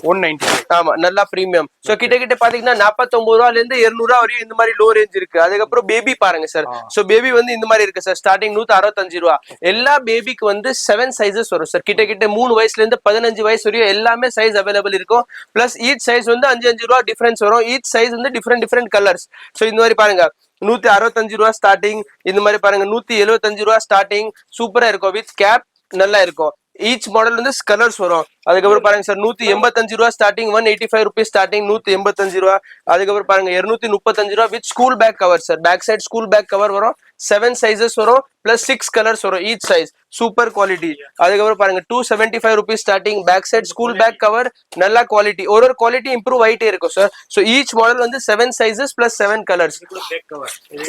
190. ஆமா, நல்லா பிரீமியம். சோ கிட்ட பாத்தீங்கன்னா 49 ரூபாயில இருந்து 200 ரூபாய் வரையும் இந்த மாதிரி லோ ரேஞ்ச் இருக்கு. அதுக்கப்புறம் பேபி பாருங்க சார். சோ பேபி வந்து இந்த மாதிரி இருக்கு சார். ஸ்டார்டிங் 165 ரூபாய். எல்லா பேபிக்கு வந்து 7 சைசஸ் வரும் சார். கிட்ட 3 வயசுல இருந்து 15 வயசு வரையும் எல்லாமே சைஸ் அவைலபிள் இருக்கும். பிளஸ் ஈச் சைஸ் வந்து 5 ரூபாய் டிஃபரன்ஸ் வரும். ஈச் சைஸ் வந்து டிஃபரெண்ட் கலர்ஸ். சோ இந்த மாதிரி பாருங்க 165 ரூபாய் ஸ்டார்டிங். இந்த மாதிரி பாருங்க 175 ரூபாய் ஸ்டார்டிங். சூப்பரா இருக்கும். வித் கேப் நல்லா இருக்கும். ஈச் மாடல் வந்து கலர்ஸ் வரும். அதுக்கப்புறம் பாருங்க சார் 185 ரூபாய் ஸ்டார்டிங். 185 rupees starting. 185 ரூபாய். அதுக்கப்புறம் பாருங்க 235 ரூபாய் with school bag cover sir. Back side school bag cover வரும். 7 சைசஸ் வரும். பிளஸ் 6 கலர்ஸ் வரும் ஈச் சைஸ். Super quality. அதுக்கப்புறம் பாருங்க 275 rupees starting. Back side school bag cover. நல்ல குவாலிட்டி. ஒரு குவாலிட்டி இம்ப்ரூவ் ஆயிட்டே இருக்கும் சார். சோ ஈச் மாடல் வந்து 7 சைசஸ் பிளஸ் 7 கலர்ஸ்.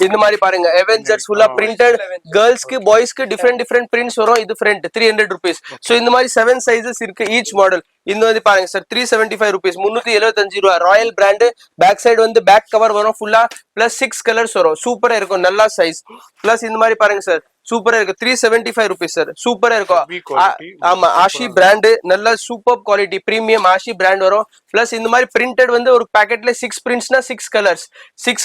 இந்த மாதிரி பாருங்க அவெஞ்சர்ஸ் ஃபுல்லா பிரிண்டட். கேர்ள்ஸ்க்கு பாய்ஸ்க்கு டிஃபரெண்ட் பிரிண்ட்ஸ் வரும். இது ஃப்ரண்ட் 300 rupees. சோ இந்த மாதிரி 7 சைசஸ் இருக்கு ஈச் மாடல். இந்த வந்து பாருங்க சார் 375 rupees, 375 ரூபாய். Royal brand. பேக் சைடு வந்து பேக் கவர் வரும் ஃபுல்லா. பிளஸ் 6 கலர்ஸ் வரும். சூப்பரா இருக்கும். நல்லா சைஸ். பிளஸ் இந்த மாதிரி பாருங்க சார் சூப்பரா இருக்கு. 375 rupees சார். சூப்பரா இருக்கும். ஆமா, ஆஷி பிராண்ட். நல்ல super quality premium Aashi brand வரும். பிளஸ் இந்த மாதிரி பிரிண்டட் வந்து ஒரு பாக்கெட்ல 6 பிரிண்ட்ஸ்னா 6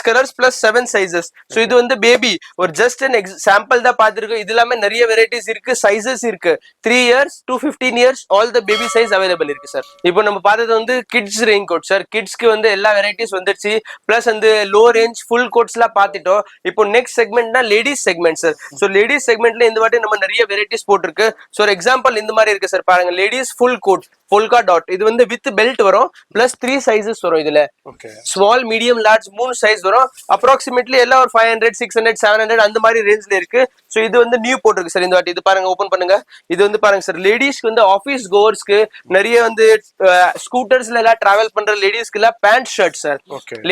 கலர்ஸ் பிளஸ் 7 சைசஸ். சோ இது வந்து பேபி ஒரு ஜஸ்ட் an சாம்பிள் தான் பாத்துருக்கோம். இது எல்லாமே நிறைய வெரைட்டிஸ் இருக்கு, சைசஸ் இருக்கு. 3 years to 15 years all the baby size available இருக்கு சார். இப்போ நம்ம பார்த்தது வந்து கிட்ஸ் ரெயின் கோட் சார். கிட்ஸ்க்கு வந்து எல்லா வெரைட்டிஸ் வந்துருச்சு. பிளஸ் அந்த லோ ரேஞ்ச் ஃபுல் கோட்ஸ் எல்லாம் பாத்துட்டோம். இப்போ நெக்ஸ்ட் செக்மெண்ட்னா ladies segment sir. So ladies செக்மெண்ட்ல இந்த வாட்டி நம்ம நிறைய வெரைட்டிஸ் போட்டுருக்கு. சோ எக்ஸாம்பிள் இந்த மாதிரி இருக்கு சார். பாருங்க ladies full coat polka dot. இது வந்து வித் பெல்ட் வரும். பிளஸ் 3 சைசஸ் வரும். இதுல ஸ்மால், மீடியம், லார்ஜ் 3 சைஸ் வரும். அப்ராக்சிமேட்லி எல்லாம் ஒரு 500, 600, 700 அந்த மாதிரி ரேஞ்ச்ல இருக்கு. சோ இது வந்து நியூ போட்டுருக்கு சார் இந்த வாட்டி. இது பாருங்க, ஓபன் பண்ணுங்க. இது வந்து பாருங்க சார் லேடிஸ்க்கு வந்து ஆபீஸ் கோவர்ஸ்க்கு, நிறைய வந்து ஸ்கூட்டர்ஸ்ல எல்லாம் டிராவல் பண்ற லேடிஸ்க்கு எல்லாம் பேண்ட் ஷர்ட் சார்.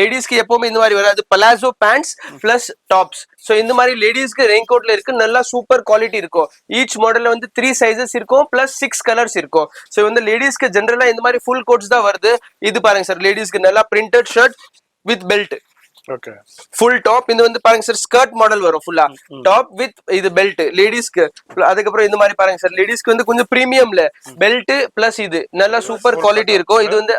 லேடிஸ்க்கு எப்பவுமே இந்த மாதிரி வராது. Palazzo pants plus tops. So இந்த மாதிரி லேடிஸ்க்கு ரெயின் கோட்ல இருக்கு. நல்லா சூப்பர் குவாலிட்டி இருக்கும். ஈச் மாடல்ல வந்து 3 சைசஸ் இருக்கும். பிளஸ் 6 கலர்ஸ் இருக்கும். சோ வந்து லேடிஸ்க்கு ஜெனரலா இந்த மாதிரி ஃபுல் கோட்ஸ் தான் வருது. இது பாருங்க சார் லேடிஸ்க்கு நல்லா printed shirt with belt. Okay, full top. இது வந்து பாருங்க சார் ஸ்கர்ட் மாடல் வரும் ஃபுல்லா. டாப் வித் இது பெல்ட் லேடிஸ்க்கு. அதுக்கப்புறம் இந்த மாதிரி பாருங்க சார் லேடிஸ்க்கு வந்து கொஞ்சம் பிரீமியம்ல பெல்ட் பிளஸ் இது நல்லா சூப்பர் குவாலிட்டி இருக்கும். இது வந்து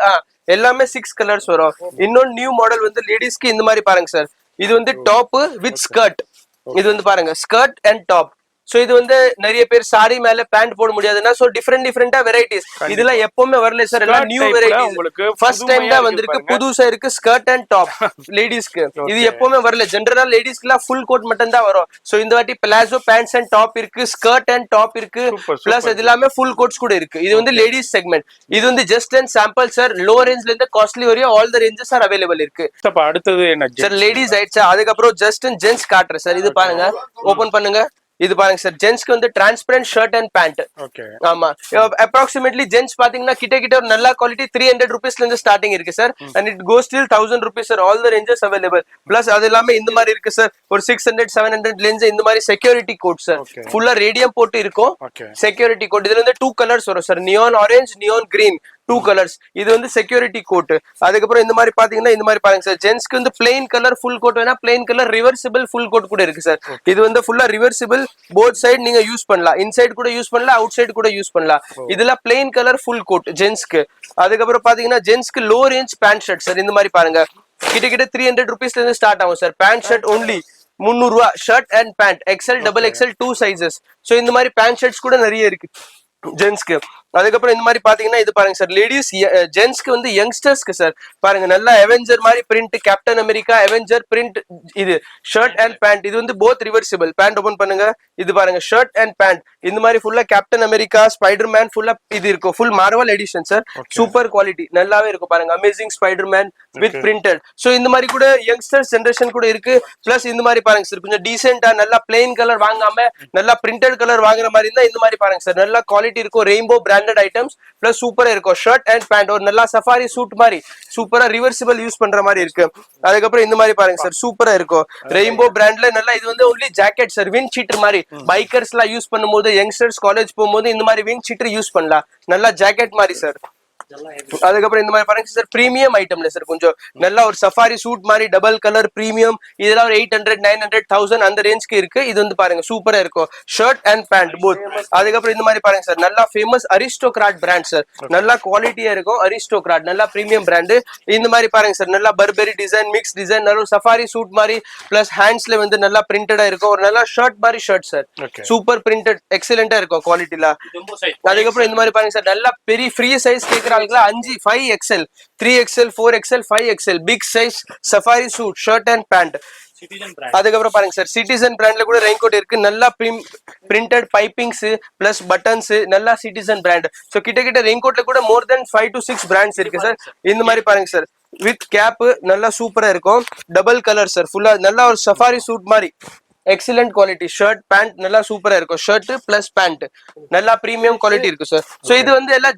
எல்லாமே 6 கலர்ஸ் வரும். இன்னொன்னு நியூ மாடல் வந்து லேடிஸ்க்கு இந்த மாதிரி பாருங்க சார். இது வந்து டாப் வித் ஸ்கர்ட். இது வந்து பாருங்க ஸ்கர்ட் அண்ட் டாப். சோ இது வந்து நிறைய பேர் சாரி மேல பேண்ட் போட முடியாதுன்னா சோ டிஃபரெண்டா வெரைட்டிஸ் இதெல்லாம் எப்பவுமே வரல சார், எல்லாம் நியூ வெரைட்டிஸ் உங்களுக்கு ஃபர்ஸ்ட் டைம் தான் வந்திருக்கு, புதுசா இருக்கு. ஸ்கர்ட் அண்ட் டாப் லேடிஸ்க்கு இது எப்பவுமே வரல, ஜெனரலா லேடிஸ்க்குலாம் ஃபுல் கோட் மட்டும் தான் வரும். சோ இந்த வாட்டி பிளாசோ பேண்ட்ஸ் அண்ட் டாப் இருக்கு, ஸ்கர்ட் அண்ட் டாப் இருக்கு, பிளஸ் இது எல்லாமே ஃபுல் கோட்ஸ் கூட இருக்கு. இது வந்து லேடிஸ் செக்மெண்ட். இது வந்து just and sample sir, low ரேஞ்ச்ல இருந்து காஸ்ட்லி வரையும் all the ranges are available இருக்கு. அடுத்தது என்ன சார் லேடிஸ் ஆயிடுச்சு, அதுக்கப்புறம் ஜஸ்ட் அண்ட் ஜென்ஸ் காட்டுறேன் சார். இது பாருங்க, ஓபன் பண்ணுங்க. இது பாருங்க சார், ஜென்ஸ்க்கு வந்து டிரான்ஸ்பரண்ட் ஷர்ட் அண்ட் பேண்ட். ஆமா, அப்ராக்சிமேட்லி ஜென்ஸ் பாத்தீங்கன்னா கிட்ட ஒரு நல்ல குவாலிட்டி 300 rupeesல இருந்து ஸ்டார்டிங் இருக்கு sir. And it goes till 1000 rupees sir. All the ranges available. Plus அது எல்லாமே இந்த மாதிரி இருக்கு சார், ஒரு 600 700 லென்ஸ் இந்த மாதிரி செக்யூரிட்டி கோட் சார். ஃபுல்லா ரேடியம் போட்டு இருக்கும் செக்யூரிட்டி கோட். இதுல வந்து 2 கலர்ஸ் வரும் sir, neon orange, neon green, 2 colours. இது வந்து செக்யூரிட்டி கோட். அதுக்கப்புறம் இந்த மாதிரி பாத்தீங்கன்னா இந்த மாதிரி பாருங்க சார், ஜென்ஸ்க்கு வந்து பிளெயின் கலர் ஃபுல் கோட் வேணா plain colour reversible full coat கூட இருக்கு சார். இது வந்து ஃபுல்லா ரிவர்சிபிள், போத் சைடு நீங்க யூஸ் பண்ணலாம், இன்சைட் கூட யூஸ் பண்ணலாம், அவுட் சைடு கூட யூஸ் பண்ணலாம். இதுல பிளெயின் கலர் ஃபுல் கோட் ஜென்ஸ்க்கு. அதுக்கப்புறம் பாத்தீங்கன்னா ஜென்ஸ்க்கு low range pant shirt sir. இந்த மாதிரி பாருங்க, கிட்ட 300 rupeesல இருந்து ஸ்டார்ட் ஆகும் சார். பேண்ட் ஷர்ட் ஒன்லி 300 ரூபா. Shirt and pant XL, double XL, 2 sizes. So இந்த மாதிரி பேண்ட் ஷர்ட்ஸ் கூட நிறைய இருக்கு ஜென்ஸ்க்கு. அதுக்கப்புறம் இந்த மாதிரி பாத்தீங்கன்னா இது பாருங்க சார், லேடிஸ் ஜென்ஸ்க்கு வந்து யங்ஸ்டர்ஸ்க்கு சார் பாருங்க, நல்லா அவெஞ்சர் மாதிரி print, captain America Avenger print. இது ஷர்ட் அண்ட் பேண்ட். இது வந்து போத் ரிவர்சிபிள். பேண்ட் ஓபன் பண்ணுங்க. இது பாருங்க ஷர்ட் அண்ட் பேண்ட் இந்த மாதிரி ஃபுல்லா கேப்டன் அமெரிக்கா, ஸ்பைடர் மேன் ஃபுல்லா இது இருக்கும். Full Marvel edition sir. Super quality, நல்லாவே இருக்கும் பாருங்க. Amazing spider man with printed. So இந்த மாதிரி கூட யங்ஸ்டர்ஸ் ஜெனரேஷன் கூட இருக்கு. பிளஸ் இந்த மாதிரி பாருங்க சார், கொஞ்சம் டீசென்டா நல்லா பிளெயின் கலர் வாங்காம நல்லா பிரிண்டட் கலர் வாங்குற மாதிரி இருந்தா இந்த மாதிரி பாருங்க சார், நல்லா குவாலிட்டி இருக்கும். ரெயின்போ பிராண்டட் ஐட்டம்ஸ் பிளஸ் சூப்பரா இருக்கும். ஷர்ட் அண்ட் பேண்ட் ஒரு நல்லா சஃபாரி சூட் மாதிரி சூப்பரா ரிவர்சிபிள் யூஸ் பண்ற மாதிரி இருக்கு. அதுக்கப்புறம் இந்த மாதிரி பாருங்க சார், சூப்பரா இருக்கும். ரெயின்போ பிராண்ட்ல நல்லா. இது வந்து only jacket sir, wind seater மாதிரி பைக்கர்ஸ் எல்லாம் யூஸ் பண்ணும்போது, யங்ஸ்டர்ஸ் காலேஜ் போகும்போது இந்த மாதிரி விண்ட் சீட்டர் யூஸ் பண்ணலாம். நல்லா ஜாக்கெட் மாதிரி சார். அதுக்கப்புறம் இந்த மாதிரி பாருங்க சார், பிரீமியம் ஐட்டம்ல சார் கொஞ்சம் நல்லா ஒரு சஃபாரி சூட் மாதிரி டபுள் கலர் பிரீமியம். இதெல்லாம் ஒரு 800 900 1000 அந்த ரேஞ்ச்க்கு இருக்கு. இது வந்து பாருங்க சூப்பரா இருக்கும். Shirt and pant both. அதுக்கப்புறம் இந்த மாதிரி பாருங்க சார், நல்லா ஃபேமஸ் அரிஸ்டோகிராட் பிராண்ட் சார். நல்லா குவாலிட்டியா இருக்கும். அரிஸ்டோகிராட் நல்லா பிரீமியம் பிராண்ட். இந்த மாதிரி பாருங்க சார், நல்லா பர்பெரி டிசைன், மிக்ஸ் டிசைன், நல்ல சஃபாரி சூட் மாதிரி. பிளஸ் ஹேண்ட்ஸ்ல வந்து நல்லா பிரிண்டடா இருக்கும். ஒரு நல்லா ஷர்ட் மாதிரி ஷர்ட் சார். சூப்பர் பிரிண்டட் எக்ஸலென்ட்டா இருக்கும் குவாலிட்டில. அதுக்கப்புறம் இந்த மாதிரி பாருங்க சார், நல்லா பெரிய ஃப்ரீ சைஸ் கேக்குறாங்க 5 5XL 3XL 4XL 5XL big size safari suit shirt and pant. அதுக்கப்புறம் பாருங்க சார், சிட்டிசன் பிராண்ட்ல கூட ரெயின் கோட் இருக்கு. நல்லா பிரிண்டட் பைப்பிங்ஸ் பிளஸ் பட்டன்ஸ், நல்லா சிட்டிசன் பிராண்ட். சோ கிட்ட ரெயின் கோட்ல கூட மோர் தென் 5 to 6 பிராண்ட்ஸ் இருக்கு சார். இந்த மாதிரி பாருங்க சார், வித் கேப் நல்லா சூப்பரா இருக்கும். டபுள் கலர் சார், ஃபுல்லா நல்லா ஒரு சஃபாரி சூட் மாதிரி. எக்ஸலென்ட் குவாலிட்டி ஷர்ட் பேண்ட் நல்லா சூப்பரா இருக்கும். ஷர்ட் பிளஸ் பேண்ட் நல்லா பிரீமியம் குவாலிட்டி இருக்கு சார். சோ இது வந்து எல்லாம்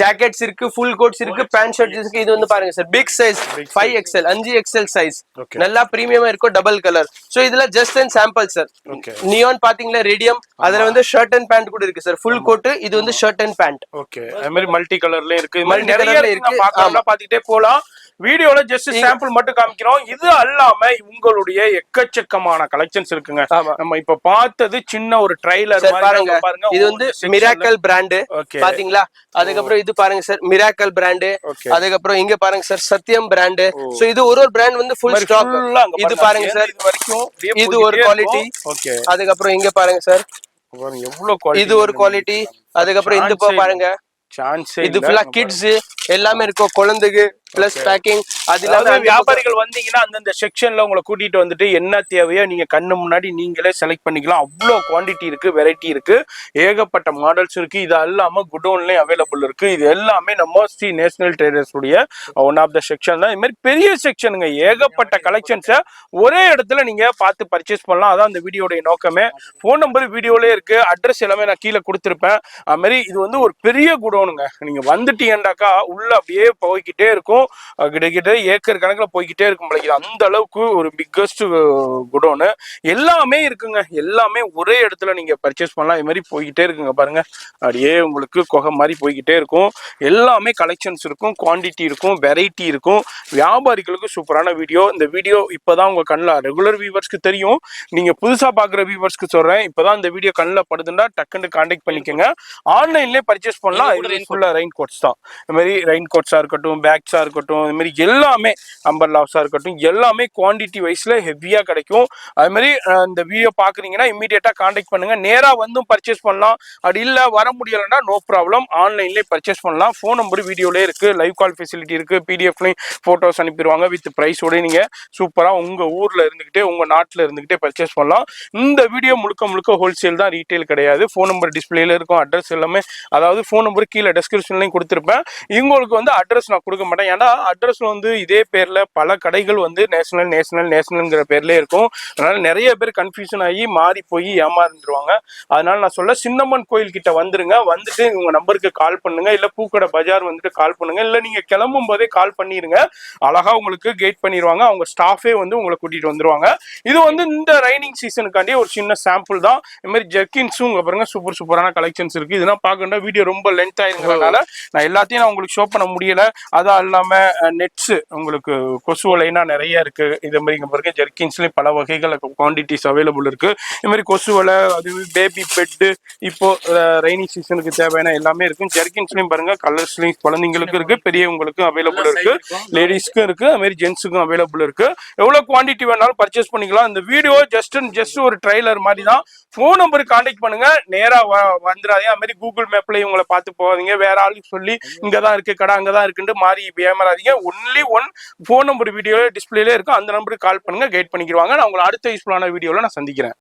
ஜாக்கெட்ஸ் இருக்கு, ஃபுல் கோட்ஸ் இருக்கு, பேண்ட் ஷர்ட்ஸ் இருக்கு. இது வந்து பாருங்க சார், big size 5XL 5XL size நல்லா பிரீமியமா இருக்கும். Double colour. சோ இதுல just and sample sir. Neon பாத்தீங்களா ரேடியம், அதுல வந்து ஷர்ட் அண்ட் பேண்ட் கூட இருக்கு சார். Full code. இது வந்து ஷர்ட் அண்ட் பேண்ட். ஓகே, அதே மாதிரி மல்டி கலர்ல இருக்கு. மல்டி கலர்ல இருக்கு. பாக்கலாம், பாத்துக்கிட்டே போலாம். வீடியோல ஜஸ்ட் சாம்பிள் மட்டும் காமிக்கிறோம். இது அல்லாம உங்களுடைய எக்கச்சக்கமான கலெக்ஷன்ஸ் இருக்குங்க. நம்ம இப்ப பார்த்தது சின்ன ஒரு ட்ரைலர் பாருங்க. இது வந்து மிராக்கல் பிராண்ட் பாத்தீங்களா. அதுக்கப்புறம் இது பாருங்க சார், மிராக்கல் பிராண்ட். அதுக்கப்புறம் இங்க பாருங்க சார், சத்யம் பிராண்ட். சோ இது ஒரு பிராண்ட் வந்து ஃபுல் ஸ்டாக். இது பாருங்க சார், இது ஒரு குவாலிட்டி. அதுக்கப்புறம் இங்க பாருங்க சார், எவ்வளவு குவாலிட்டி. இது ஒரு குவாலிட்டி. அதுக்கப்புறம் இந்த பாருங்க, இது ஃபுல்லா கிட்ஸ் எல்லாமே இருக்கும். குழந்தைக்கு பிளஸ் பேக்கிங். அது இல்லாம வியாபாரிகள் வந்தீங்கன்னா அந்தந்த செக்ஷன்ல உங்களை கூட்டிட்டு வந்துட்டு என்ன தேவையோ நீங்க கண்ணு முன்னாடி நீங்களே செலக்ட் பண்ணிக்கலாம். அவ்வளோ குவான்டிட்டி இருக்கு, வெரைட்டி இருக்கு, ஏகப்பட்ட மாடல்ஸ் இருக்கு. இது எல்லாமே குடோன்லயும் அவைலபிள் இருக்கு. இது எல்லாமே நம்ம ஸ்ரீ நேஷனல் ட்ரேடர்ஸ் உடைய ஒன் ஆஃப் த செக்ஷன் தான். இது மாதிரி பெரிய செக்ஷனுங்க, ஏகப்பட்ட கலெக்ஷன்ஸை ஒரே இடத்துல நீங்க பார்த்து பர்ச்சேஸ் பண்ணலாம். அதான் இந்த வீடியோடைய நோக்கமே. ஃபோன் நம்பர் வீடியோலயே இருக்கு, அட்ரஸ் எல்லாமே நான் கீழே கொடுத்துருப்பேன். அது மாதிரி இது வந்து ஒரு பெரிய குடோனுங்க. நீங்க வந்துட்டீங்கன்னாக்கா உள்ள அப்படியே போய்கிட்டே இருக்கும். கிட்டத்தட்ட ஏக்கர் கணக்குல போய்கிட்டே இருக்கும். அந்த அளவுக்கு ஒரு பிக்கஸ்ட் குடோனு. எல்லாமே இருக்குங்க, எல்லாமே ஒரே இடத்துல நீங்க பர்ச்சேஸ் பண்ணலாம். இது மாதிரி போய்கிட்டே இருக்குங்க பாருங்க, அப்படியே உங்களுக்கு குகை மாதிரி போய்கிட்டே இருக்கும். எல்லாமே கலெக்ஷன்ஸ் இருக்கும், குவான்டிட்டி இருக்கும், வெரைட்டி இருக்கும். வியாபாரிகளுக்கு சூப்பரான வீடியோ. இந்த வீடியோ இப்பதான் உங்க கண்ணில் ரெகுலர் வியூவர்ஸ்க்கு தெரியும். நீங்க புதுசா பாக்குற வியூவர்ஸ்க்கு சொல்றேன், இப்பதான் இந்த வீடியோ கண்ணில் படுதுன்னா டக்குன்னு கான்டாக்ட் பண்ணிக்கோங்க. ஆன்லைன்லயே பர்ச்சேஸ் பண்ணலாம். ஃபுல்லா ரெயின் கோட்ஸ் தான். இந்த மாதிரி ரெயின் கோட்ஸா இருக்கட்டும், பேக்ஸா இருக்கட்டும், இருக்கட்டும், இது மாதிரி எல்லாமே அம்பர்லாஸா இருக்கட்டும், எல்லாமே குவான்டிட்டி வைஸ்ல ஹெவியா கிடைக்கும். அது மாதிரி இந்த வீடியோ பாக்குறீங்கன்னா இமீடியட்டா கான்டாக்ட் பண்ணுங்க. நேரா வந்தும் பர்ச்சேஸ் பண்ணலாம். அப்படி இல்ல வர முடியலன்னா நோ ப்ராப்ளம், ஆன்லைன்லயே பர்ச்சேஸ் பண்ணலாம். ஃபோன் நம்பர் வீடியோலயே இருக்கு, லைவ் கால் ஃபெசிலிட்டி இருக்கு, பிடிஎஃப்லையும் போட்டோஸ் அனுப்பிடுவாங்க வித் பிரைஸோட. நீங்க சூப்பரா உங்க ஊர்ல இருந்துகிட்டே உங்க நாட்டுல இருந்துகிட்டே பர்ச்சேஸ் பண்ணலாம். இந்த வீடியோ முழுக்க முழுக்க ஹோல்சேல் தான், ரீட்டைல் கிடையாது. ஃபோன் நம்பர் டிஸ்பிளேல இருக்கும், அட்ரஸ் எல்லாமே, அதாவது ஃபோன் நம்பர் கீழே டெஸ்கிரிப்ஷன்லையும் கொடுத்துருப்பேன். இவங்களுக்கு வந்து அட்ரஸ் நான் கொடுக்க மாட்டேன். ஏன்னா அட்ரஸ்ல வந்து இதே பேர்ல பல கடைகள் வந்து நேஷனல்ங்கிற பேர்லயே இருக்கும். அதனால நிறைய பேர் கன்ஃபியூஷன் ஆகி மாறி போய் ஏமாந்துருவாங்க. அதனால நான் சொல்ல, சின்னம்மன் கோயில் கிட்ட வந்துருங்க. வந்துட்டு உங்க நம்பருக்கு கால் பண்ணுங்க, இல்ல பூக்கடை பஜார் வந்துட்டு கால் பண்ணுங்க, இல்ல நீங்க கிளம்பும் போதே கால் பண்ணிருங்க. அழகா உங்களுக்கு கைட் பண்ணிடுவாங்க. அவங்க ஸ்டாஃபே வந்து உங்களை கூட்டிட்டு வந்துருவாங்க. இது வந்து இந்த ரைனிங் சீசனுக்காண்டி ஒரு சின்ன சாம்பிள் தான். இந்த மாதிரி ஜெர்கின்ஸும் பாருங்க சூப்பர் சூப்பரான கலெக்ஷன்ஸ் இருக்கு. இதெல்லாம் பார்க்கணும்னா வீடியோ ரொம்ப லென்த் ஆயிருக்கிறதுனால நான் எல்லாத்தையும் நான் உங்களுக்கு ஷோ பண்ண முடியல. அதான் இல்லாம நெட்ஸ், உங்களுக்கு கொசு வலைனா நிறைய இருக்கு. இதே மாதிரி இங்க பாருங்க ஜெர்கின்ஸ்லயும் பல வகைகள் குவான்டிட்டிஸ் அவைலபிள் இருக்கு. இது மாதிரி கொசு வலை, அது பேபி பெட்டு, இப்போ ரெய்னி சீசனுக்கு தேவையான எல்லாமே இருக்கு. ஜெர்கின்ஸ்லயும் பாருங்க கலர்ஸ்லயும் குழந்தைங்களுக்கு இருக்கு, பெரியவங்களுக்கும் அவைலபிள் இருக்கு, லேடிஸ்க்கும் இருக்கு, அது மாதிரி ஜென்ஸுக்கும் அவைலபிள் இருக்கு. எவ்வளவு குவான்டிட்டி வேணாலும் பர்ச்சேஸ் பண்ணிக்கலாம். இந்த வீடியோ ஜஸ்ட் ஒரு ட்ரைலர் மாதிரி தான். ஃபோன் நம்பருக்கு கான்டாக்ட் பண்ணுங்க, நேரா வந்துடாதீங்க. அது மாதிரி கூகுள் மேப்ல உங்களை பார்த்து போகாதீங்க, வேற ஆளுக்கு சொல்லி இங்கதான் இருக்கு கடை அங்கதான் இருக்குன்னு மாறி ஏமாறாதீங்க. Only one phone number video டிஸ்பிளேல இருக்கு, அந்த நம்பருக்கு கால் பண்ணுங்க, கைட் பண்ணிக்கிடுவாங்க. நான் உங்களை அடுத்த யூஸ்ஃபுல்லான வீடியோல நான் சந்திக்கிறேன்.